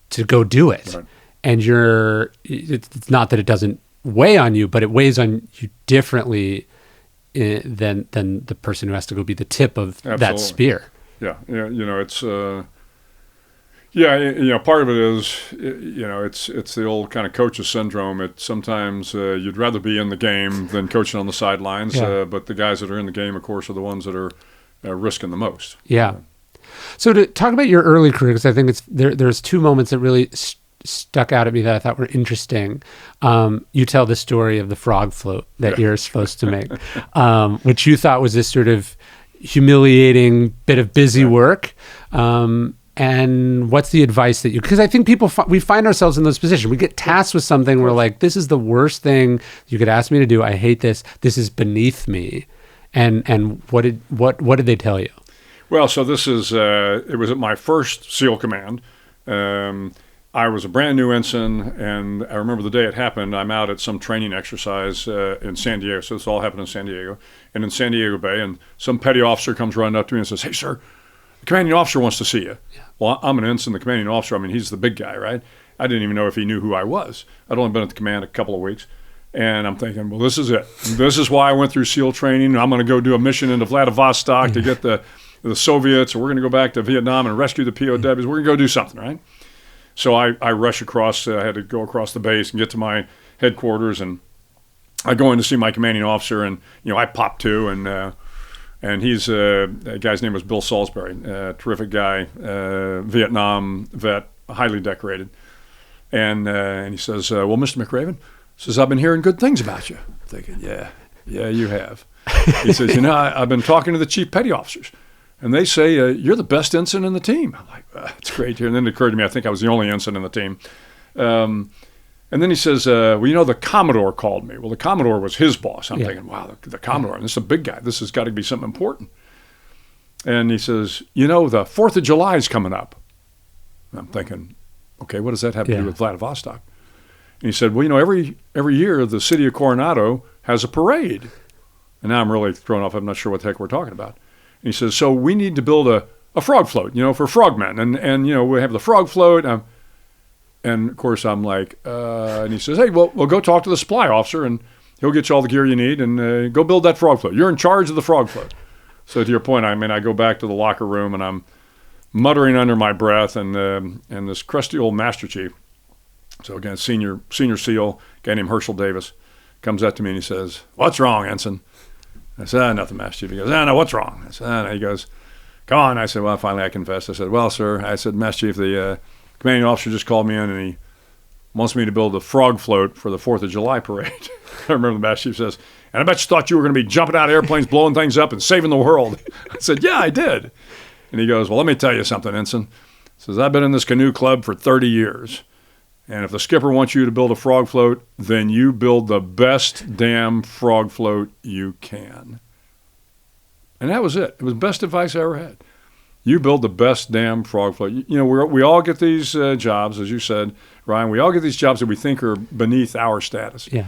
to go do it. Right. And it's not that it doesn't weigh on you, but it weighs on you differently than the person who has to go be the tip of that spear. Yeah, it's... part of it is, it's the old kind of coach's syndrome. Sometimes you'd rather be in the game than coaching on the sidelines. Yeah. But the guys that are in the game, of course, are the ones that are risking the most. Yeah. So to talk about your early career, because I think there's two moments that really stuck out at me that I thought were interesting. You tell the story of the frog float that you're supposed to make, which you thought was this sort of humiliating bit of busy work. And what's the advice that because I think we find ourselves in those positions. We get tasked with something. We're like, this is the worst thing you could ask me to do. I hate this. This is beneath me. And what did they tell you? Well, so this is, it was at my first SEAL command. I was a brand new ensign, and I remember the day it happened. I'm out at some training exercise in San Diego. So this all happened in San Diego. And in San Diego Bay, and some petty officer comes running up to me and says, "Hey, sir, the commanding officer wants to see you." Yeah. Well, I'm an ensign. The commanding officer, I mean, he's the big guy, right? I didn't even know if he knew who I was. I'd only been at the command a couple of weeks. And I'm thinking, well, this is it. This is why I went through SEAL training. I'm going to go do a mission into Vladivostok to get the Soviets, or we're going to go back to Vietnam and rescue the POWs. We're going to go do something, right? So I rush across. I had to go across the base and get to my headquarters. And I go in to see my commanding officer. And, I pop to. And he's the guy's name was Bill Salisbury, terrific guy, Vietnam vet, highly decorated. And he says, "Well, Mr. McRaven," says, "I've been hearing good things about you." I'm thinking, yeah, you have. He says, "I've been talking to the chief petty officers, and they say you're the best ensign in the team." I'm like, "That's great." And then it occurred to me, I think I was the only ensign in the team. And then he says, "Well, the Commodore called me." Well, the Commodore was his boss. I'm thinking, wow, the Commodore, this is a big guy. This has got to be something important. And he says, "The 4th of July is coming up." And I'm thinking, okay, what does that have to do with Vladivostok? And he said, "Well, every year the city of Coronado has a parade." And now I'm really thrown off. I'm not sure what the heck we're talking about. And he says, "So we need to build a frog float, for frogmen. And we have the frog float." And of course, I'm like, and he says, "Hey, well, go talk to the supply officer, and he'll get you all the gear you need, and go build that frog float. You're in charge of the frog float." So to your point, I go back to the locker room, and I'm muttering under my breath, and this crusty old Master Chief, so again, senior SEAL, a guy named Herschel Davis, comes up to me and he says, "What's wrong, Ensign?" I said, "Nothing, Master Chief." He goes, "No, what's wrong?" I said, "No." He goes, "Come on." I said, "Well, finally I confessed." I said, "Well, sir," I said, "Master Chief, the commanding officer just called me in, and he wants me to build a frog float for the 4th of July parade." I remember the Master Chief says, "And I bet you thought you were going to be jumping out of airplanes, blowing things up, and saving the world." I said, "Yeah, I did." And he goes, "Well, let me tell you something, Ensign." He says, "I've been in this canoe club for 30 years. And if the skipper wants you to build a frog float, then you build the best damn frog float you can." And that was it. It was the best advice I ever had. You build the best damn frog float. We all get these jobs, as you said, Ryan. We all get these jobs that we think are beneath our status. Yeah.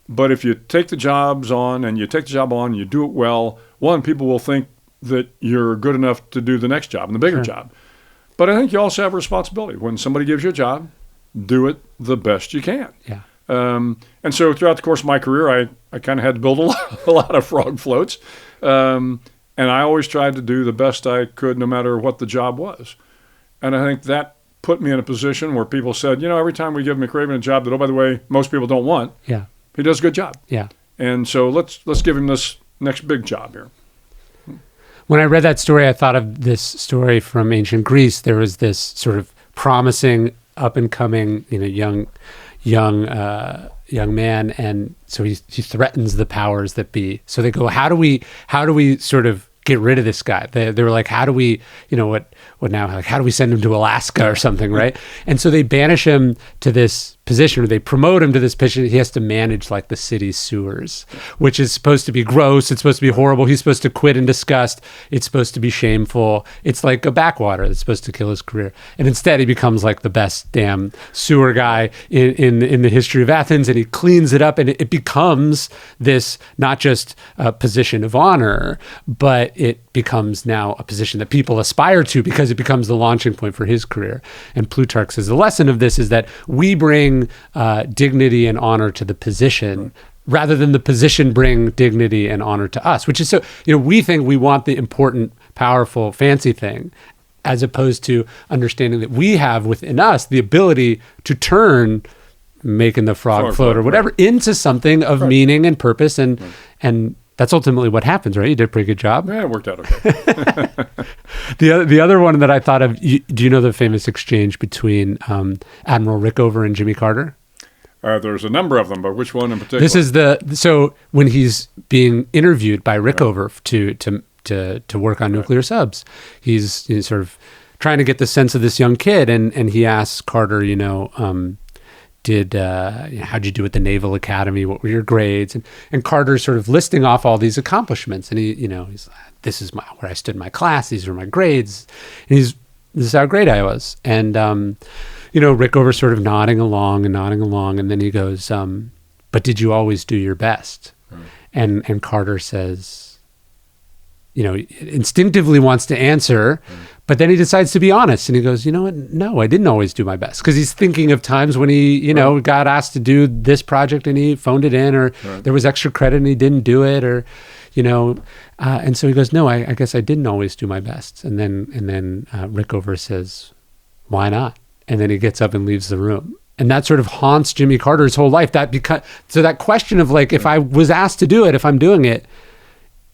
But if you take the job on and you do it well, one, people will think that you're good enough to do the next job and the bigger job. But I think you also have a responsibility. When somebody gives you a job, do it the best you can. Yeah. And so throughout the course of my career, I kind of had to build a lot of frog floats. And I always tried to do the best I could no matter what the job was. And I think that put me in a position where people said, every time we give McRaven a job that, oh, by the way, most people don't want, he does a good job. Yeah. And so let's give him this next big job here. When I read that story, I thought of this story from ancient Greece. There was this sort of promising, up-and-coming, young man, and so he threatens the powers that be. So they go, how do we sort of get rid of this guy. They were like, how do we, what now? Like, how do we send him to Alaska or something, right? And so they banish him to this position, or they promote him to this position. He has to manage like the city's sewers, which is supposed to be gross. It's supposed to be horrible. He's supposed to quit in disgust. It's supposed to be shameful. It's like a backwater that's supposed to kill his career. And instead, he becomes like the best damn sewer guy in the history of Athens, and he cleans it up, and it becomes this not just a position of honor, but it becomes now a position that people aspire to because it becomes the launching point for his career. And Plutarch says the lesson of this is that we bring dignity and honor to the position rather than the position bring dignity and honor to us, which is so, we think we want the important, powerful, fancy thing, as opposed to understanding that we have within us the ability to turn making the frog float or whatever into something of meaning and purpose. And that's ultimately what happens, right? You did a pretty good job. Yeah, it worked out okay. The other one that I thought of, do you know the famous exchange between Admiral Rickover and Jimmy Carter? There's a number of them, but which one in particular? This is so when he's being interviewed by Rickover to work on nuclear subs, he's sort of trying to get the sense of this young kid, and he asks Carter, how'd you do at the Naval Academy? What were your grades? And Carter's sort of listing off all these accomplishments. And he's like, this is where I stood in my class. These are my grades. And this is how great I was. And, Rickover sort of nodding along. And then he goes, but did you always do your best? And Carter says, instinctively wants to answer, but then he decides to be honest, and he goes, you know what? No, I didn't always do my best, because he's thinking of times when he, got asked to do this project and he phoned it in, or there was extra credit and he didn't do it, or, and so he goes, no, I guess I didn't always do my best. And then Rickover says, why not? And then he gets up and leaves the room. And that sort of haunts Jimmy Carter's whole life. So that question of like, if I was asked to do it, if I'm doing it,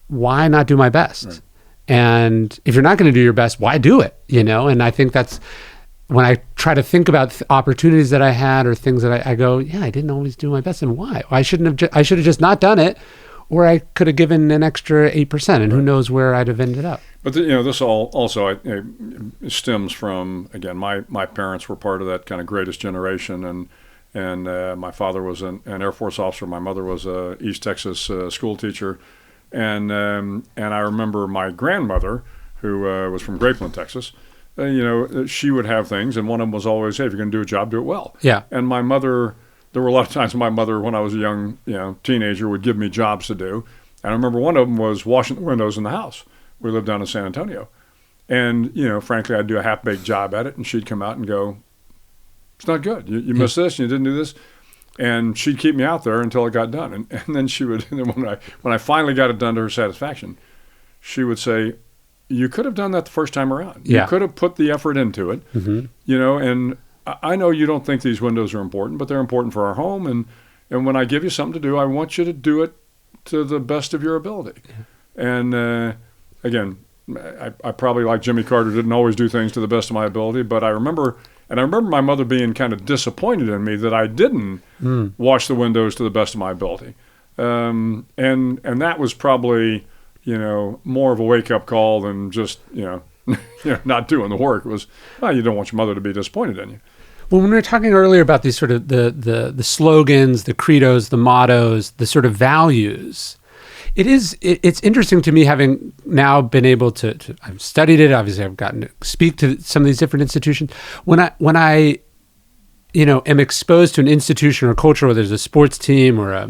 why not do my best? Right. And if you're not going to do your best, why do it? And I think that's when I try to think about opportunities that I had or things that I go, yeah, I didn't always do my best. And why? I should have just not done it, or I could have given an extra 8%, and who knows where I'd have ended up. But this all also stems from, again, my parents were part of that kind of greatest generation, and my father was an Air Force officer. My mother was a East Texas school teacher. And I remember my grandmother, who was from Grapeland, Texas, she would have things, and one of them was always, hey, if you're going to do a job, do it well. Yeah. And my mother, there were a lot of times my mother, when I was a young teenager, would give me jobs to do. And I remember one of them was washing the windows in the house. We lived down in San Antonio. And, frankly, I'd do a half-baked job at it, and she'd come out and go, it's not good. You missed this, and you didn't do this. And she'd keep me out there until it got done. And then she would, when I finally got it done to her satisfaction, she would say, you could have done that the first time around. Yeah. You could have put the effort into it, and I know you don't think these windows are important, but they're important for our home. And when I give you something to do, I want you to do it to the best of your ability. Yeah. And again, I probably, like Jimmy Carter, didn't always do things to the best of my ability, but I remember my mother being kind of disappointed in me that I didn't wash the windows to the best of my ability. And that was probably, more of a wake-up call than just, not doing the work. It was, you don't want your mother to be disappointed in you. Well, when we were talking earlier about these sort of the slogans, the credos, the mottos, the sort of values, it's interesting to me, having now been able to I've studied it. Obviously, I've gotten to speak to some of these different institutions. When I am exposed to an institution or culture, whether there's a sports team or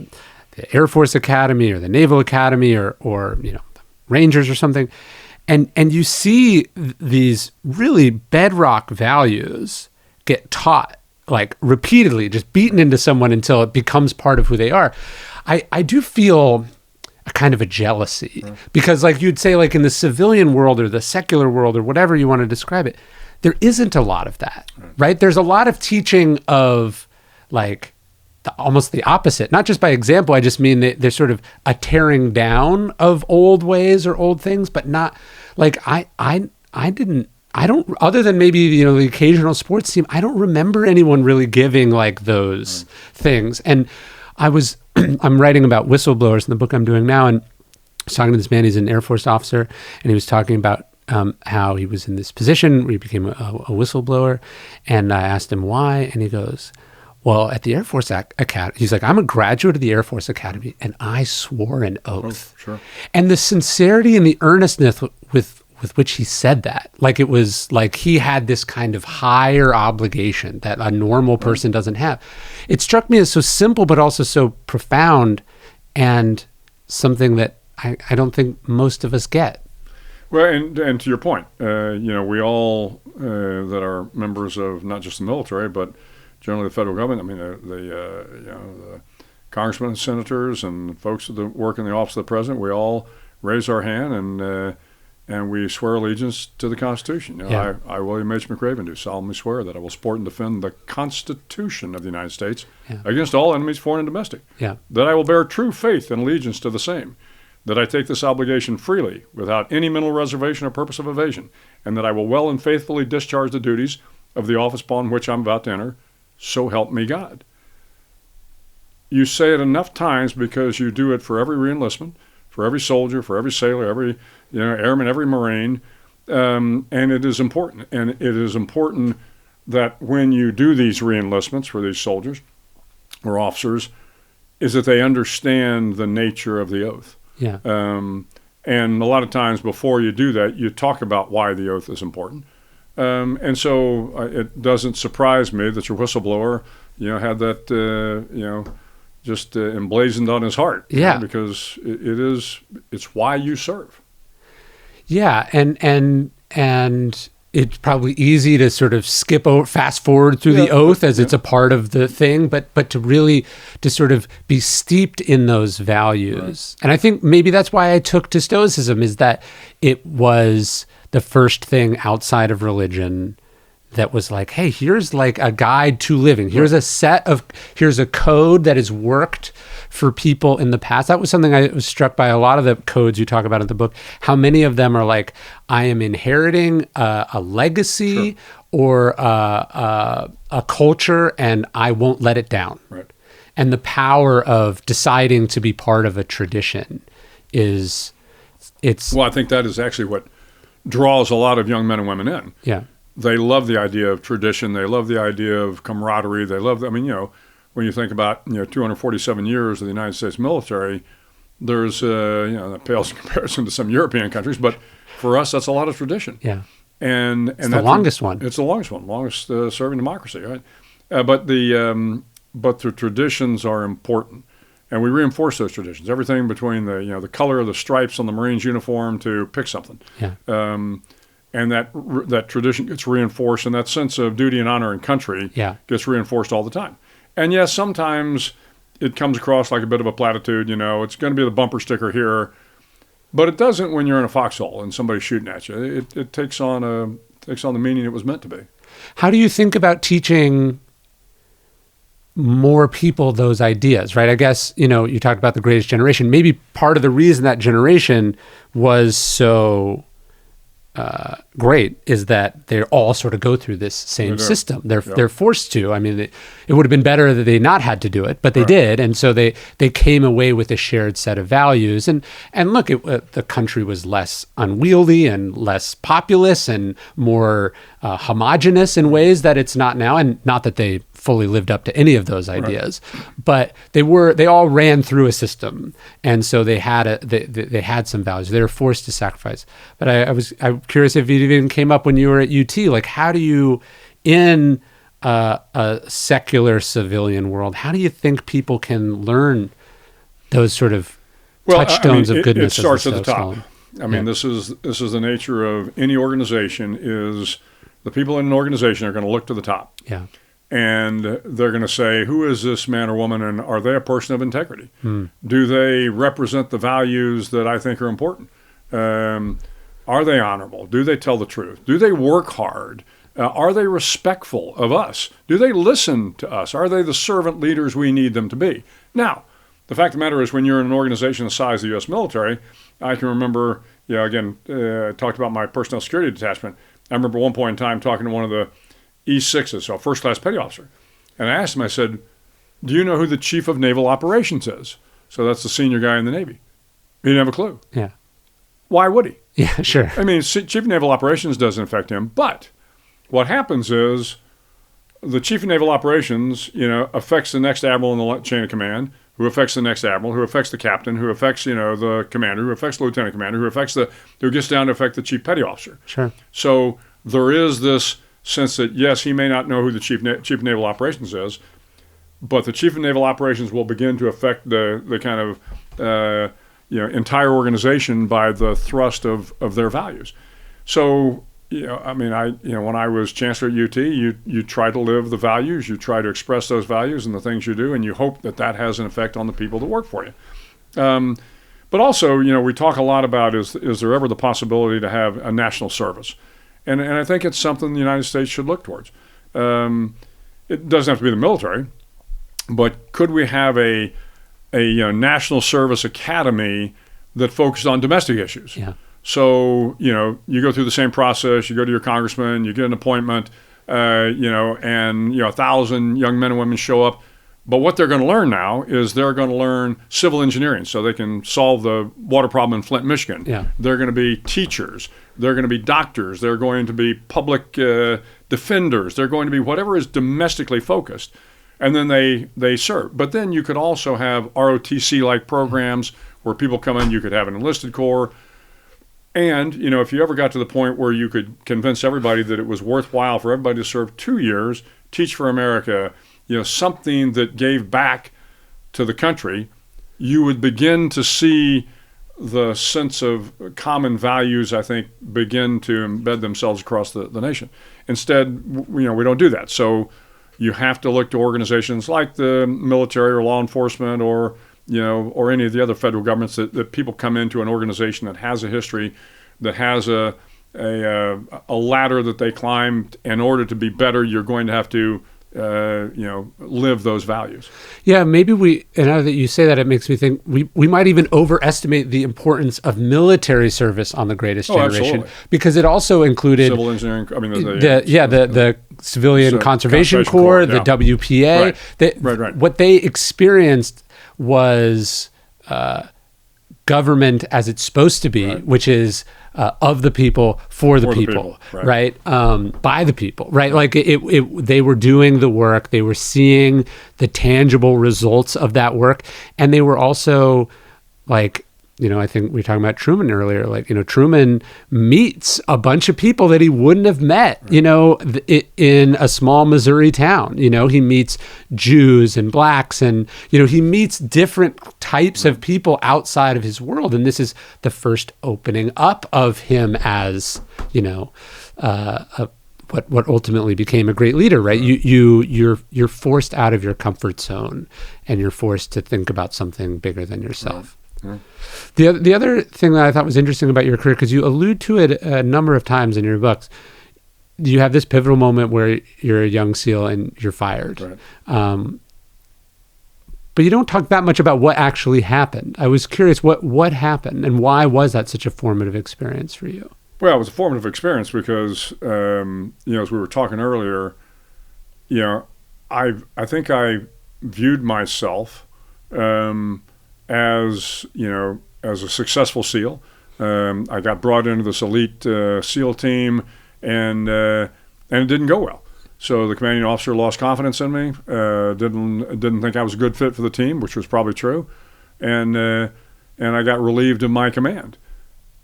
the Air Force Academy or the Naval Academy or Rangers or something, and you see these really bedrock values get taught, like repeatedly, just beaten into someone until it becomes part of who they are. I do feel a kind of a jealousy, because like you'd say, like in the civilian world or the secular world or whatever you want to describe it, there isn't a lot of that, right? There's a lot of teaching of like almost the opposite, not just by example. I just mean that there's sort of a tearing down of old ways or old things, but not like I don't, other than maybe, the occasional sports team, I don't remember anyone really giving like those things. And I'm writing about whistleblowers in the book I'm doing now. And was talking to this man. He's an Air Force officer, and he was talking about how he was in this position where he became a whistleblower. And I asked him why, and he goes, well, at the Air Force Academy, he's like, I'm a graduate of the Air Force Academy, and I swore an oath. Oh, sure. And the sincerity and the earnestness with which he said that, like it was like he had this kind of higher obligation that a normal person doesn't have. It struck me as so simple, but also so profound, and something that I don't think most of us get. Well, and to your point, we all that are members of not just the military, but generally the federal government. I mean, the congressmen and senators and folks that work in the office of the president, we all raise our hand and we swear allegiance to the Constitution. I, William H. McRaven, do solemnly swear that I will support and defend the Constitution of the United States against all enemies, foreign and domestic. Yeah. That I will bear true faith and allegiance to the same. That I take this obligation freely, without any mental reservation or purpose of evasion, and that I will well and faithfully discharge the duties of the office upon which I'm about to enter. So help me God. You say it enough times because you do it for every reenlistment, for every soldier, for every sailor, every airman, every Marine, and it is important. And it is important that when you do these reenlistments for these soldiers or officers, is that they understand the nature of the oath. Yeah. And a lot of times before you do that, you talk about why the oath is important. And so it doesn't surprise me that your whistleblower, had that, just emblazoned on his heart. Yeah. Because it's why you serve. Yeah. And it's probably easy to sort of fast forward through the oath as it's a part of the thing, but to sort of be steeped in those values. Right. And I think maybe that's why I took to Stoicism, is that it was the first thing outside of religion that was like, hey, here's like a guide to living. Here's here's a code that has worked for people in the past. That was something I was struck by. A lot of the codes you talk about in the book, how many of them are like, I am inheriting a legacy or a culture, and I won't let it down. Right. And the power of deciding to be part of a tradition Well, I think that is actually what draws a lot of young men and women in. Yeah. They love the idea of tradition. They love the idea of camaraderie. They love, when you think about, 247 years of the United States military, there's, that pales in comparison to some European countries, but for us, that's a lot of tradition. Yeah. And it's the longest one. It's the longest one, longest serving democracy, right? But the traditions are important, and we reinforce those traditions. Everything between the color of the stripes on the Marines uniform to pick something. Yeah. And that tradition gets reinforced, and that sense of duty and honor and country gets reinforced all the time. And yes, sometimes it comes across like a bit of a platitude. It's going to be the bumper sticker here, but it doesn't when you're in a foxhole and somebody's shooting at you. It takes on the meaning it was meant to be. How do you think about teaching more people those ideas, right? I guess, you talked about the greatest generation. Maybe part of the reason that generation was so great is that they all sort of go through this same system. They're forced to. I mean, it would have been better that they not had to do it, but they did, and so they came away with a shared set of values. And look, the country was less unwieldy and less populous and more homogenous in ways that it's not now. And not that they fully lived up to any of those ideas, but they all ran through a system, and so they had they had some values. They were forced to sacrifice. But I'm curious if it even came up when you were at UT. Like, how do you, in a secular civilian world, how do you think people can learn those sort of touchstones of goodness? It starts at the top. I mean, this is the nature of any organization. Is the people in an organization are going to look to the top. Yeah. And they're going to say, who is this man or woman, and are they a person of integrity? Do they represent the values that I think are important? Are they honorable? Do they tell the truth? Do they work hard? Are they respectful of us? Do they listen to us? Are they the servant leaders we need them to be? Now, the fact of the matter is, when you're in an organization the size of the U.S. military, I can remember, I talked about my personnel security detachment. I remember one point in time talking to one of the E6s, so a first-class petty officer. And I asked him, I said, do you know who the Chief of Naval Operations is? So that's the senior guy in the Navy. He didn't have a clue. Yeah. Why would he? Yeah, sure. I mean, Chief of Naval Operations doesn't affect him, but what happens is the Chief of Naval Operations, affects the next admiral in the chain of command, who affects the next admiral, who affects the captain, who affects, the commander, who affects the lieutenant commander, who gets down to affect the chief petty officer. Sure. So there is this sense that, yes, he may not know who the Chief of Naval Operations is, but the Chief of Naval Operations will begin to affect the kind of entire organization by the thrust of their values. So, when I was chancellor at UT, you try to live the values, you try to express those values in the things you do, and you hope that has an effect on the people that work for you. But also, we talk a lot about is there ever the possibility to have a national service? And I think it's something the United States should look towards. It doesn't have to be the military, but could we have a national service academy that focused on domestic issues? Yeah. So, you go through the same process, you go to your congressman, you get an appointment, and 1,000 young men and women show up. But what they're going to learn now is they're going to learn civil engineering so they can solve the water problem in Flint, Michigan. Yeah. They're going to be teachers. They're going to be doctors. They're going to be public defenders. They're going to be whatever is domestically focused. And then they serve. But then you could also have ROTC-like programs where people come in. You could have an enlisted corps. And, if you ever got to the point where you could convince everybody that it was worthwhile for everybody to serve 2 years, Teach for America, something that gave back to the country, you would begin to see the sense of common values, I think, begin to embed themselves across the nation. Instead, we don't do that. So you have to look to organizations like the military or law enforcement or any of the other federal governments that people come into an organization that has a history, that has a ladder that they climb. In order to be better, you're going to have to live those values. Yeah, maybe and now that you say that, it makes me think we might even overestimate the importance of military service on The Greatest Generation. Absolutely. Because it also included civil engineering. I mean, the Civilian Conservation Corps, the WPA. Right. What they experienced was government as it's supposed to be, which is of the people, for the people, right? By the people, right? Like they were doing the work, they were seeing the tangible results of that work, and they were also like, I think we were talking about Truman earlier, like, Truman meets a bunch of people that he wouldn't have met, in a small Missouri town. He meets Jews and blacks and, he meets different types of people outside of his world. And this is the first opening up of him as, what ultimately became a great leader, right? You're forced out of your comfort zone and you're forced to think about something bigger than yourself. Right. The other thing that I thought was interesting about your career, because you allude to it a number of times in your books, you have this pivotal moment where you're a young SEAL and you're fired. Right. But you don't talk that much about what actually happened. I was curious, what happened and why was that such a formative experience for you? Well, it was a formative experience because, as we were talking earlier, I think I viewed myself as a successful SEAL. I got brought into this elite SEAL team, and it didn't go well. So the commanding officer lost confidence in me. Didn't think I was a good fit for the team, which was probably true, and I got relieved of my command.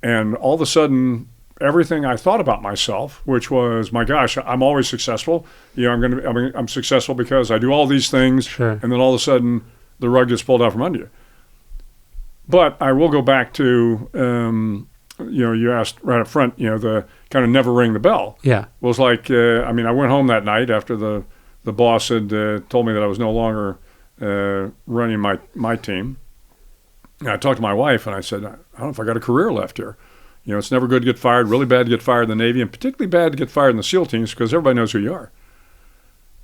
And all of a sudden, everything I thought about myself, which was, my gosh, I'm always successful. I'm successful because I do all these things, sure. And then all of a sudden, the rug gets pulled out from under you. But I will go back to, you asked right up front, the kind of never ring the bell. Yeah. It was like, I went home that night after the boss had told me that I was no longer running my team. And I talked to my wife and I said, I don't know if I got a career left here. It's never good to get fired, really bad to get fired in the Navy, and particularly bad to get fired in the SEAL teams because everybody knows who you are.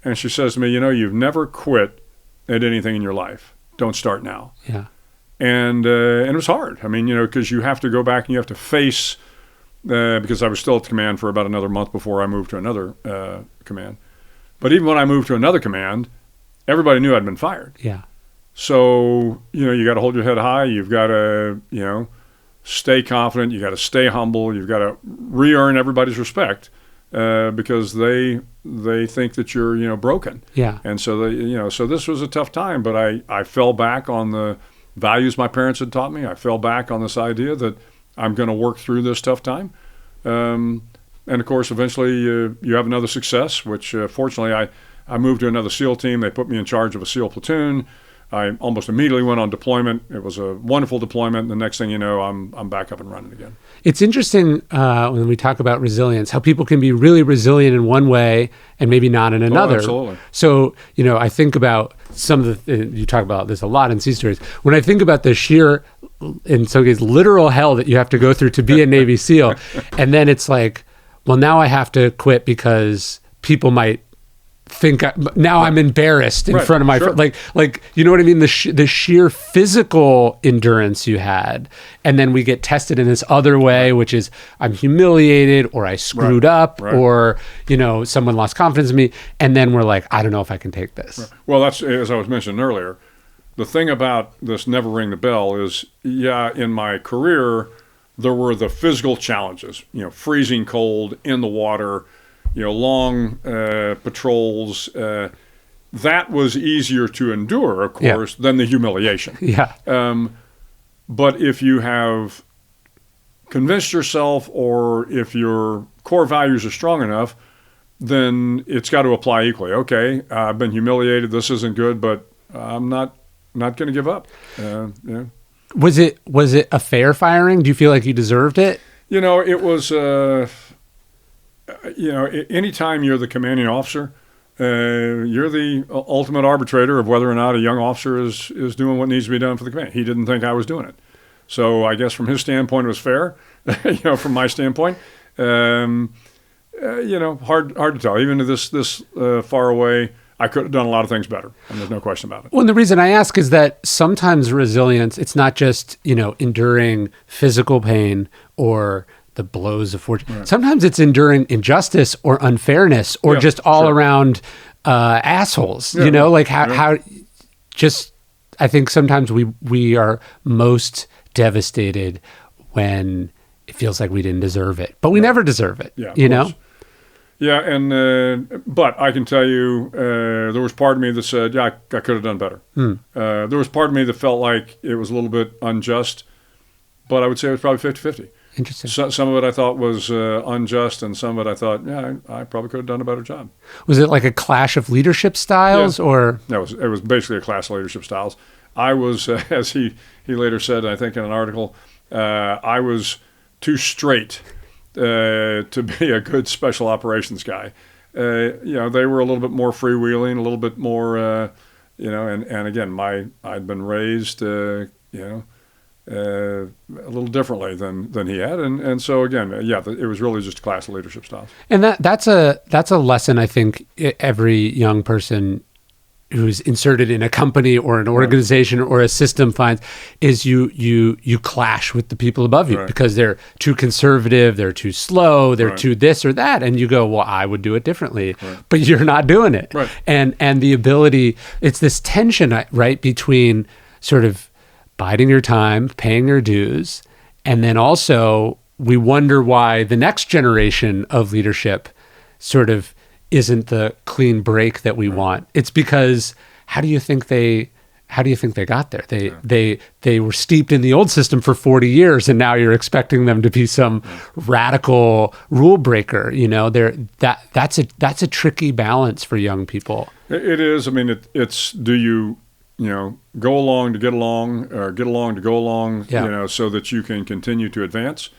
And she says to me, you've never quit at anything in your life. Don't start now. Yeah. And it was hard. Because you have to go back and you have to face, because I was still at the command for about another month before I moved to another command. But even when I moved to another command, everybody knew I'd been fired. Yeah. So, you got to hold your head high. You've got to, stay confident. You got to stay humble. You've got to re-earn everybody's respect because they think that you're, broken. Yeah. And so, so this was a tough time, but I fell back on the values my parents had taught me. I fell back on this idea that I'm going to work through this tough time. And of course, eventually you have another success, which fortunately I moved to another SEAL team. They put me in charge of a SEAL platoon. I almost immediately went on deployment. It was a wonderful deployment. And the next thing you know, I'm back up and running again. It's interesting when we talk about resilience, how people can be really resilient in one way and maybe not in another. Oh, absolutely. So, I think about some of you talk about this a lot in Sea Stories. When I think about the sheer, in some cases, literal hell that you have to go through to be a Navy SEAL, and then it's like, well, now I have to quit because people might think now I'm embarrassed in front of my friend. Like you know what I mean, the sheer physical endurance you had, and then we get tested in this other way, which is I'm humiliated or I screwed up or someone lost confidence in me, and then we're like, I don't know if I can take this. Well, that's, as I was mentioning earlier, the thing about this never ring the bell is, in my career there were the physical challenges, freezing cold in the water, long patrols. That was easier to endure, of course, than the humiliation. Yeah. But if you have convinced yourself, or if your core values are strong enough, then it's got to apply equally. Okay, I've been humiliated. This isn't good, but I'm not going to give up. Was it a fair firing? Do you feel like you deserved it? It was. Anytime you're the commanding officer, you're the ultimate arbitrator of whether or not a young officer is doing what needs to be done for the command. He didn't think I was doing it. So I guess from his standpoint, it was fair. From my standpoint, hard to tell. Even to this far away, I could have done a lot of things better, and there's no question about it. Well, and the reason I ask is that sometimes resilience, it's not just, enduring physical pain or the blows of fortune. Right. Sometimes it's enduring injustice or unfairness or just all around assholes, how just, I think sometimes we are most devastated when it feels like we didn't deserve it, but we never deserve it, Yeah, and but I can tell you, there was part of me that said, I could have done better. There was part of me that felt like it was a little bit unjust, but I would say it was probably 50-50. Interesting. So, some of it I thought was unjust, and some of it I thought, I probably could have done a better job. Was it like a clash of leadership styles, or? No, it was basically a clash of leadership styles. I was, as he later said, I think in an article, I was too straight to be a good special operations guy. They were a little bit more freewheeling, a little bit more, and again, I'd been raised, a little differently than he had, and so again, it was really just a class of leadership styles. And that's a lesson I think every young person who's inserted in a company or an organization or a system finds is you clash with the people above you because they're too conservative, they're too slow, they're too this or that, and you go, well, I would do it differently, but you're not doing it. And the ability, it's this tension, between sort of biding your time, paying your dues, and then also we wonder why the next generation of leadership sort of isn't the clean break that we want. It's because how do you think they got there? They were steeped in the old system for 40 years, and now you're expecting them to be some radical rule breaker. That's a tricky balance for young people. It is. I mean, it's do you go along to get along, or get along to go along, so that you can continue to advance.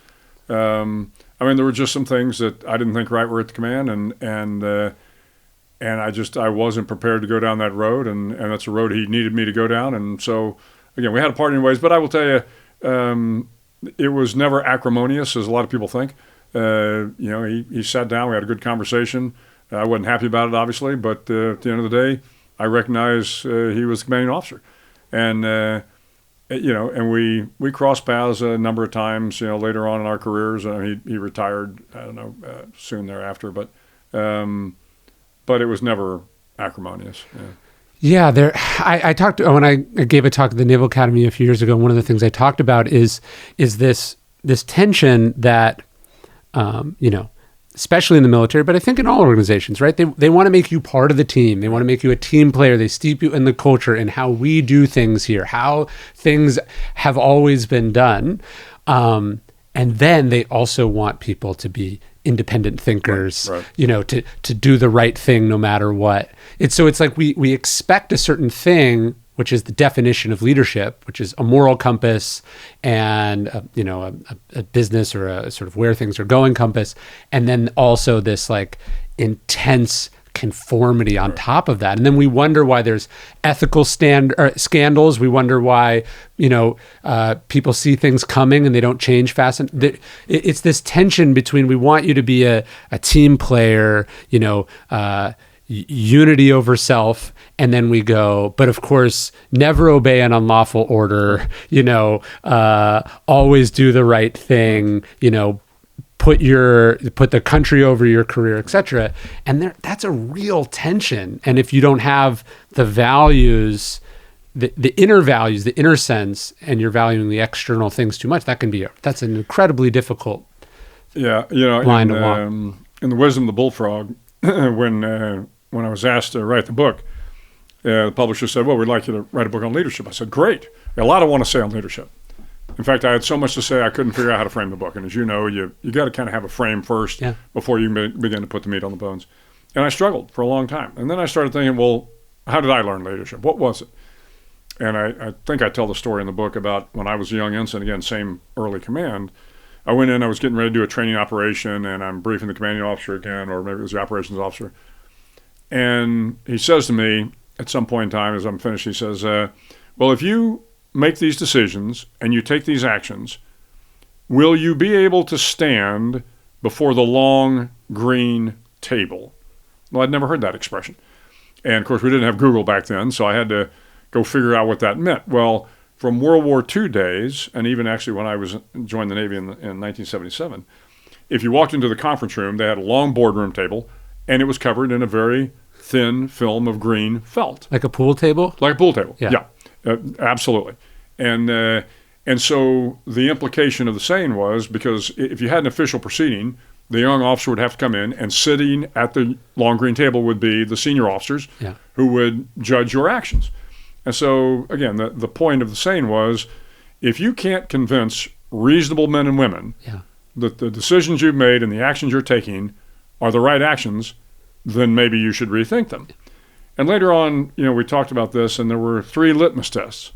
There were just some things that I didn't think were at the command, and I wasn't prepared to go down that road, and that's a road he needed me to go down. And so, again, we had a parting ways, but I will tell you, it was never acrimonious, as a lot of people think. He sat down, we had a good conversation. I wasn't happy about it, obviously, but at the end of the day, I recognized he was the commanding officer, and and we crossed paths a number of times. Later on in our careers, he retired. I don't know soon thereafter, but it was never acrimonious. Yeah, I talked when I gave a talk at the Naval Academy a few years ago. One of the things I talked about is this tension that, especially in the military, but I think in all organizations, right? They want to make you part of the team. They want to make you a team player. They steep you in the culture and how we do things here, how things have always been done. And then they also want people to be independent thinkers, right. To do the right thing no matter what. It's like we expect a certain thing, which is the definition of leadership, which is a moral compass and a business or a sort of where things are going compass, and then also this like intense conformity on top of that. And then we wonder why there's ethical scandals. We wonder why people see things coming and they don't change fast. And it's this tension between we want you to be a team player, unity over self, and then we go, but of course, never obey an unlawful order, always do the right thing, put the country over your career, etc. And that's a real tension. And if you don't have the values, the inner values, the inner sense, and you're valuing the external things too much, that's an incredibly difficult line to walk. In the Wisdom of the Bullfrog, when I was asked to write the book, the publisher said, well, we'd like you to write a book on leadership. I said, great. A lot I want to say on leadership. In fact, I had so much to say I couldn't figure out how to frame the book. And as you know, you got to kind of have a frame first before you begin to put the meat on the bones. And I struggled for a long time. And then I started thinking, well, how did I learn leadership? What was it? And I think I tell the story in the book about when I was a young ensign, again, same early command. I went in, I was getting ready to do a training operation, and I'm briefing the commanding officer again, or maybe it was the operations officer. And he says to me at some point in time as I'm finished, he says, well, if you make these decisions and you take these actions, will you be able to stand before the long green table? Well, I'd never heard that expression. And of course, we didn't have Google back then, so I had to go figure out what that meant. Well, from World War II days, and even actually when I joined the Navy in 1977, if you walked into the conference room, they had a long boardroom table, and it was covered in a very thin film of green felt. Like a pool table? Like a pool table, yeah. Absolutely. And so the implication of the saying was, because if you had an official proceeding, the young officer would have to come in, and sitting at the long green table would be the senior officers who would judge your actions. And so, again, the point of the saying was, if you can't convince reasonable men and women that the decisions you've made and the actions you're taking are the right actions, then maybe you should rethink them. And later on, we talked about this, and there were 3 litmus tests.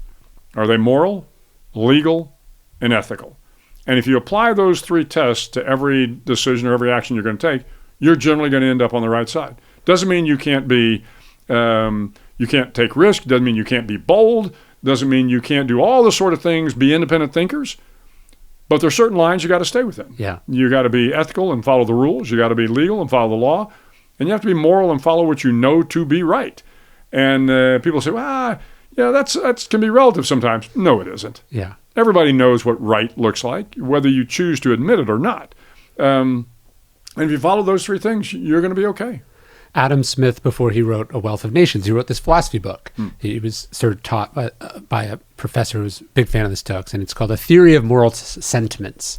Are they moral, legal, and ethical? And if you apply those 3 tests to every decision or every action you're going to take, you're generally going to end up on the right side. Doesn't mean you can't be, you can't take risk. Doesn't mean you can't be bold. Doesn't mean you can't do all the sort of things, be independent thinkers. But there's certain lines you got to stay within. Yeah. You got to be ethical and follow the rules. You got to be legal and follow the law. And you have to be moral and follow what you know to be right. And people say, well, that's can be relative sometimes. No, it isn't. Yeah. Everybody knows what right looks like, whether you choose to admit it or not. And if you follow those 3 things, you're going to be okay. Adam Smith, before he wrote A Wealth of Nations, he wrote this philosophy book. He was sort of taught by a professor who was a big fan of the Stoics, and it's called A Theory of Moral Sentiments.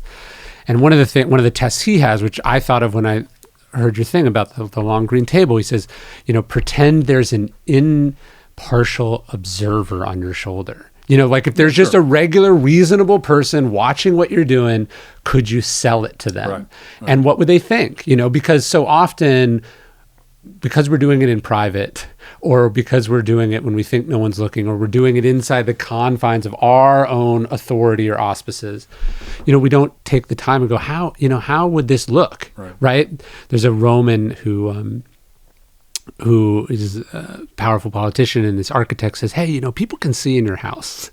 And one of the tests he has, which I thought of when I heard your thing about the long green table, he says, pretend there's an impartial observer on your shoulder. Like if there's just a regular, reasonable person watching what you're doing, could you sell it to them? Right. And what would they think? Because so often, because we're doing it in private, or because we're doing it when we think no one's looking, or we're doing it inside the confines of our own authority or auspices, we don't take the time and go, how would this look? Right? There's a Roman who is a powerful politician, and this architect says, hey, people can see in your house.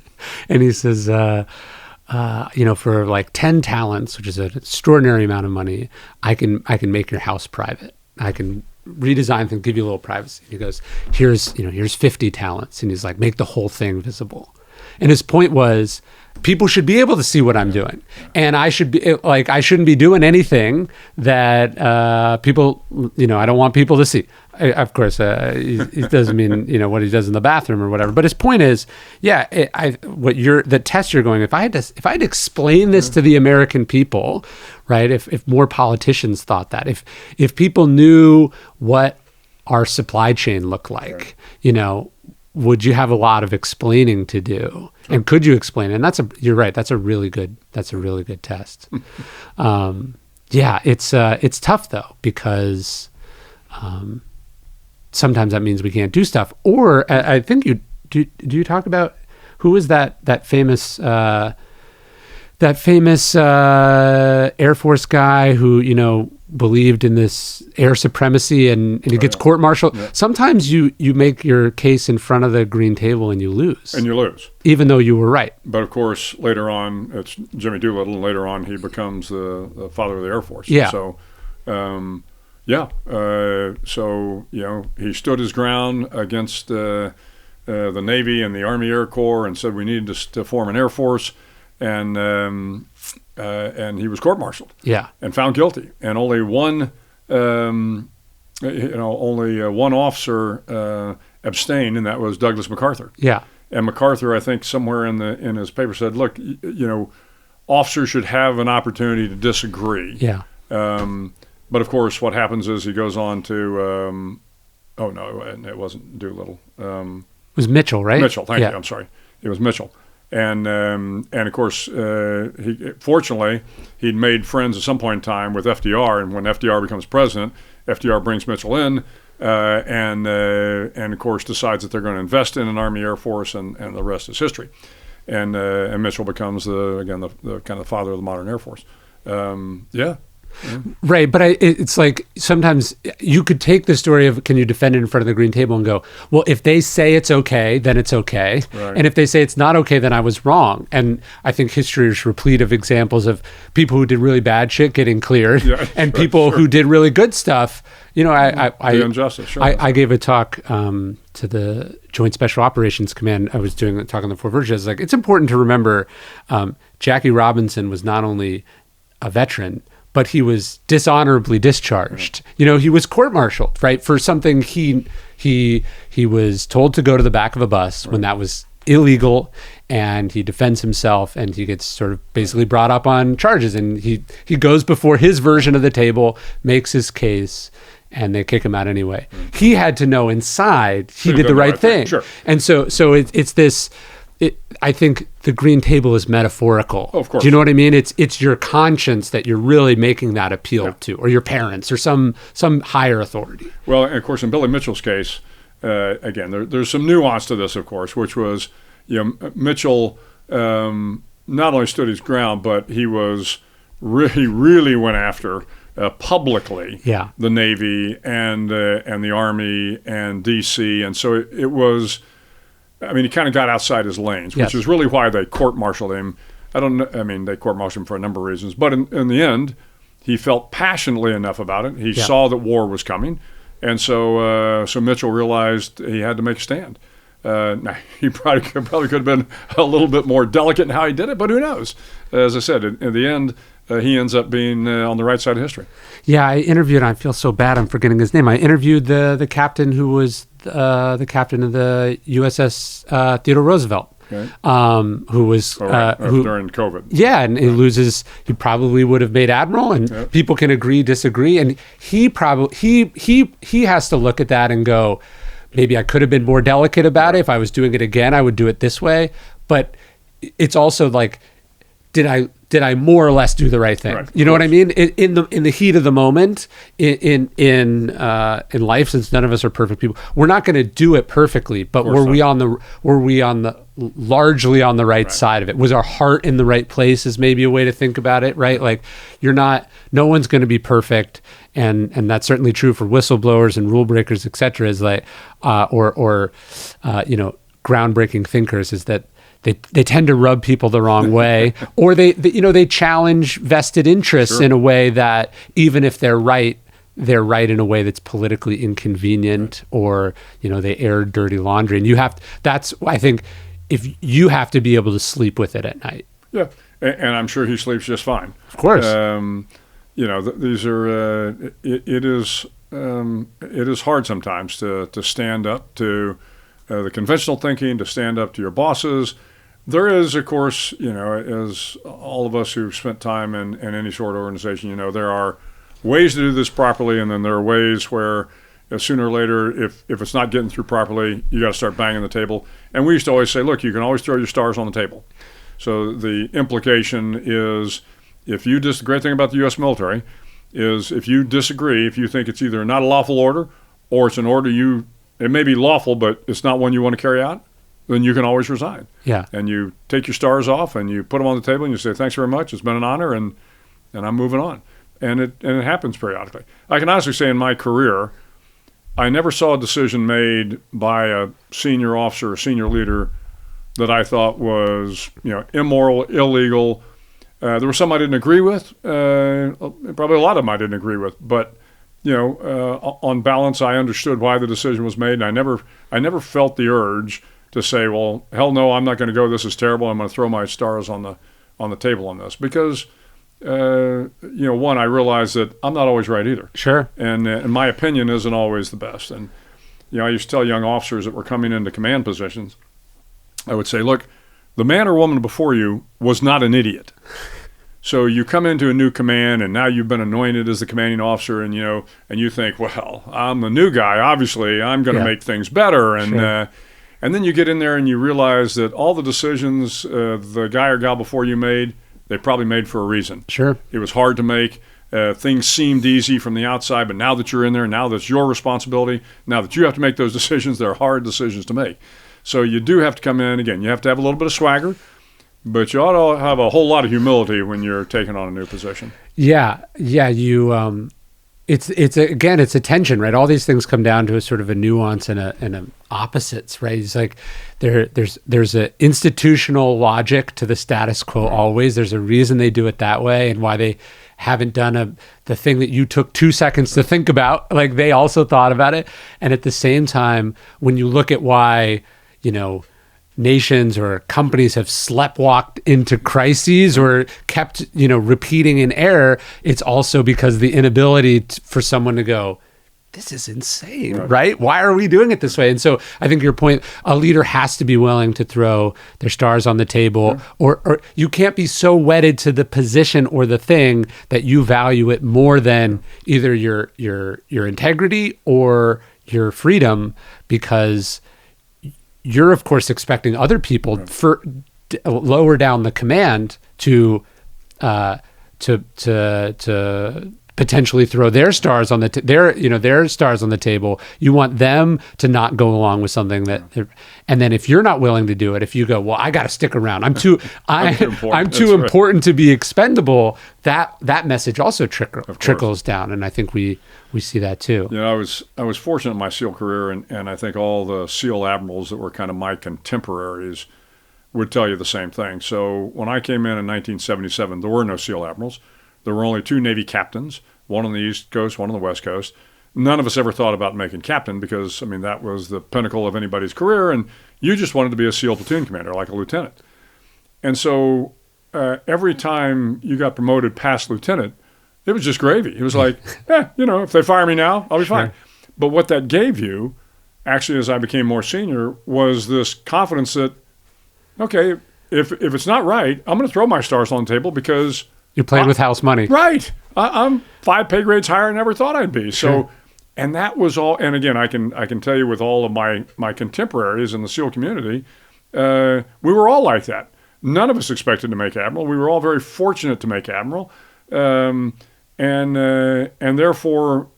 And he says, for like 10 talents, which is an extraordinary amount of money, I can make your house private. I can redesign things, give you a little privacy. He goes, here's 50 talents. And he's like, make the whole thing visible. And his point was, people should be able to see what I'm doing, and I shouldn't be doing anything that people, I don't want people to see. Of course, he doesn't mean what he does in the bathroom or whatever. But his point is, the test you're going. If I had to explain this to the American people, right? If more politicians thought that, if people knew what our supply chain looked like, would you have a lot of explaining to do? And could you explain it? And you're right. That's a really good test. It's tough though, because sometimes that means we can't do stuff. Or I think do you talk about who was that famous Air Force guy who, believed in this air supremacy and he gets court-martialed. Yeah. Sometimes you make your case in front of the green table and you lose. Even though you were right. But of course, later on, it's Jimmy Doolittle, and later on he becomes the father of the Air Force. Yeah. So, he stood his ground against the Navy and the Army Air Corps and said we needed to form an Air Force. And he was court-martialed, and found guilty. And only one officer abstained, and that was Douglas MacArthur. Yeah. And MacArthur, I think, somewhere in his paper said, "Look, officers should have an opportunity to disagree." Yeah. But of course, what happens is he goes on to, it wasn't Doolittle. It was Mitchell, right? Mitchell. Thank you. I'm sorry. It was Mitchell. And of course, fortunately, he'd made friends at some point in time with FDR, and when FDR becomes president, FDR brings Mitchell in, and of course decides that they're going to invest in an Army Air Force, and the rest is history. And Mitchell becomes the kind of father of the modern Air Force. Right, but it's like sometimes you could take the story of can you defend it in front of the green table and go, well, if they say it's okay, then it's okay. Right. And if they say it's not okay, then I was wrong. And I think history is replete of examples of people who did really bad shit getting cleared, and people who did really good stuff. The injustice. Sure. I gave a talk to the Joint Special Operations Command. I was doing a talk on the Four Virtues. It's important to remember Jackie Robinson was not only a veteran, but he was dishonorably discharged. Right. He was court-martialed, right, for something he was told to go to the back of a bus when that was illegal, and he defends himself, and he gets sort of basically brought up on charges, and he goes before his version of the table, makes his case, and they kick him out anyway. Mm-hmm. He had to know inside he did the right thing. Sure. And so it's this. I think the green table is metaphorical. Oh, of course. Do you know what I mean? It's your conscience that you're really making that appeal to, or your parents, or some higher authority. Well, and of course, in Billy Mitchell's case, again, there's some nuance to this, of course, which was, Mitchell not only stood his ground, but he was really went after publicly the Navy and the Army and D.C. And so it was. He kind of got outside his lanes, which is really why they court-martialed him. I don't know. They court-martialed him for a number of reasons. But in the end, he felt passionately enough about it. He saw that war was coming. And so Mitchell realized he had to make a stand. Now, he probably could have been a little bit more delicate in how he did it, but who knows? As I said, in the end, he ends up being on the right side of history. Yeah, I interviewed, I feel so bad I'm forgetting his name. I interviewed the captain who was the captain of the USS Theodore Roosevelt. Okay. Who was during COVID. Yeah, and he probably would have made Admiral, and people can agree, disagree, and he has to look at that and go, maybe I could have been more delicate about it. If I was doing it again, I would do it this way. But it's also like, did I more or less do the right thing? Right, you know what I mean? In the heat of the moment, in life, since none of us are perfect people, we're not going to do it perfecly. But were we largely on the right side of it? Was our heart in the right place? Is maybe a way to think about it, right? Like no one's going to be perfect, and that's certainly true for whistleblowers and rule breakers, et cetera. Is like groundbreaking thinkers is that. They tend to rub people the wrong way, or they challenge vested interests in a way that even if they're right in a way that's politically inconvenient, or they air dirty laundry. And that's I think if you have to be able to sleep with it at night. Yeah, and I'm sure he sleeps just fine. Of course. These are it is hard sometimes to stand up to the conventional thinking, to stand up to your bosses. There is, of course, as all of us who've spent time in any sort of organization, there are ways to do this properly, and then there are ways where sooner or later, if it's not getting through properly, you got to start banging the table. And we used to always say, look, you can always throw your stars on the table. So the implication is, the great thing about the U.S. military is if you disagree, if you think it's either not a lawful order or it's an order it may be lawful, but it's not one you want to carry out, then you can always resign. Yeah. And you take your stars off and you put them on the table and you say, thanks very much. It's been an honor, and I'm moving on. And it happens periodically. I can honestly say in my career, I never saw a decision made by a senior officer or senior leader that I thought was, immoral, illegal. There were some I didn't agree with. Probably a lot of them I didn't agree with. But, on balance, I understood why the decision was made. And I never felt the urge to say, well, hell no, I'm not going to go. This is terrible. I'm going to throw my stars on the table on this because, one, I realize that I'm not always right either. Sure. And my opinion isn't always the best. And, I used to tell young officers that were coming into command positions, I would say, look, the man or woman before you was not an idiot. So you come into a new command and now you've been anointed as the commanding officer and, and you think, well, I'm the new guy. Obviously, I'm going to make things better. And, sure. And then you get in there and you realize that all the decisions the guy or gal before you made, they probably made for a reason. Sure. It was hard to make. Things seemed easy from the outside, but now that you're in there, now that's your responsibility, now that you have to make those decisions, they're hard decisions to make. So you do have to come in. Again, you have to have a little bit of swagger, but you ought to have a whole lot of humility when you're taking on a new position. Yeah. You it's a tension, right? All these things come down to a sort of a nuance and a opposites, right? It's like there's an institutional logic to the status quo always. There's a reason they do it that way and why they haven't done the thing that you took 2 seconds to think about. Like they also thought about it. And at the same time, when you look at why, nations or companies have sleptwalked into crises or kept, repeating in error, it's also because the inability for someone to go, this is insane, right? Why are we doing it this way? And so I think your point, a leader has to be willing to throw their stars on the table, or you can't be so wedded to the position or the thing that you value it more than either your integrity or your freedom, because you're of course expecting other people for lower down the command to potentially throw their stars on their stars on the table. You want them to not go along with something and then if you're not willing to do it, if you go, well, I got to stick around, I'm too important to be expendable. That message also trickles down, and I think we see that too. I was fortunate in my SEAL career, and I think all the SEAL admirals that were kind of my contemporaries would tell you the same thing. So when I came in 1977, there were no SEAL admirals. There were only 2 Navy captains, one on the East Coast, one on the West Coast. None of us ever thought about making captain because, that was the pinnacle of anybody's career, and you just wanted to be a SEAL platoon commander, like a lieutenant. And so every time you got promoted past lieutenant, it was just gravy. It was like, if they fire me now, I'll be fine. But what that gave you, actually, as I became more senior, was this confidence that, okay, if it's not right, I'm going to throw my stars on the table because you're playing with house money. Right. I'm 5 pay grades higher than I ever thought I'd be. So, and that was all. And again, I can tell you with all of my contemporaries in the SEAL community, we were all like that. None of us expected to make Admiral. We were all very fortunate to make Admiral. And therefore,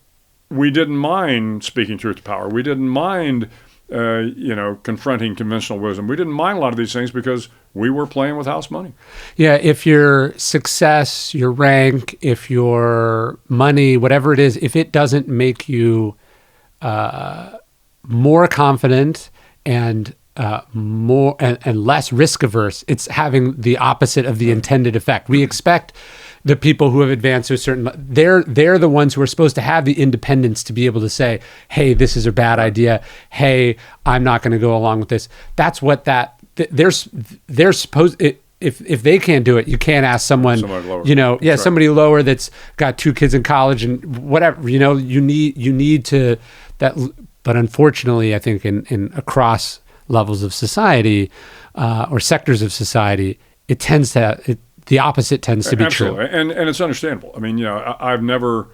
we didn't mind speaking truth to power. We didn't mind, confronting conventional wisdom. We didn't mind a lot of these things because we were playing with house money. Yeah, if your success, your rank, if your money, whatever it is, if it doesn't make you more confident and more and less risk averse, it's having the opposite of the intended effect. We expect the people who have advanced to a certain, they're the ones who are supposed to have the independence to be able to say, hey, this is a bad idea. Hey, I'm not going to go along with this. That's what they're supposed. If they can't do it, you can't ask someone, lower. Somebody lower that's got 2 kids in college and whatever, you need to that. But unfortunately, I think in across levels of society or sectors of society, the opposite tends to be Absolutely. true. And it's understandable. I mean, I've never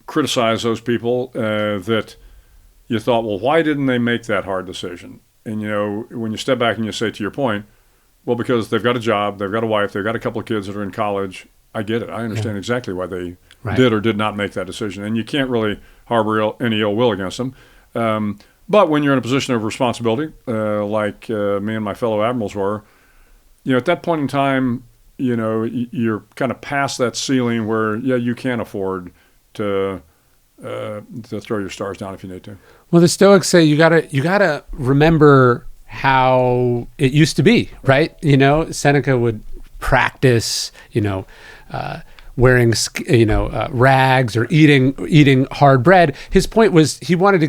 criticized those people that you thought, well, why didn't they make that hard decision? And, when you step back and you say, to your point, well, because they've got a job, they've got a wife, they've got a couple of kids that are in college. I get it. I understand exactly why they did or did not make that decision. And you can't really harbor any ill will against them. But when you're in a position of responsibility, like me and my fellow admirals were, at that point in time, you're kind of past that ceiling where, you can afford to throw your stars down if you need to. Well, the Stoics say you gotta remember how it used to be, right? Seneca would practice, wearing, rags or eating hard bread. His point was he wanted to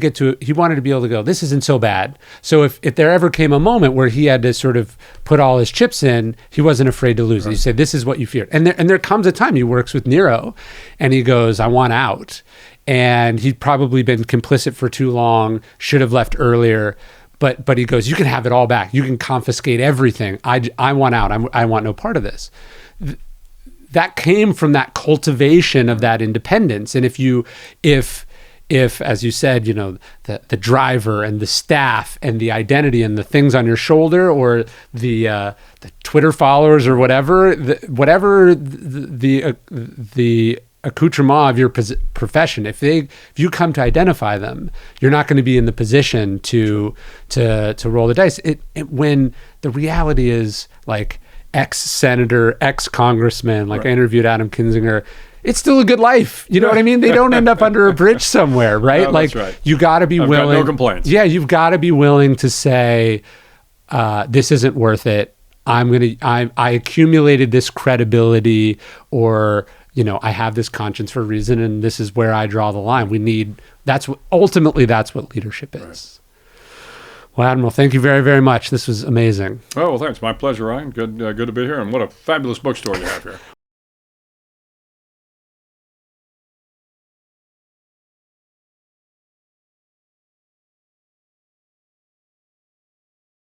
be able to go, this isn't so bad. So if there ever came a moment where he had to sort of put all his chips in, he wasn't afraid to lose it. He said, this is what you feared. And there comes a time he works with Nero and he goes, I want out. And he'd probably been complicit for too long, should have left earlier. But he goes, you can have it all back. You can confiscate everything. I want out. I want no part of this. That came from that cultivation of that independence. And if as you said, the driver and the staff and the identity and the things on your shoulder or the Twitter followers or whatever the accoutrement of your profession, if you come to identify them, you're not going to be in the position to roll the dice. When the reality is, like, ex-senator, ex-congressman, like I interviewed Adam Kinzinger, it's still a good life. You know what I mean? They don't end up under a bridge somewhere, right? No, like, that's right. you got to be willing. Got no complaints. Yeah, you've got to be willing to say, this isn't worth it. I accumulated this credibility, or I have this conscience for a reason, and this is where I draw the line. That's what leadership is. Right. Well, Admiral, thank you very, very much. This was amazing. Oh, well, thanks. My pleasure, Ryan. Good to be here. And what a fabulous bookstore you have here.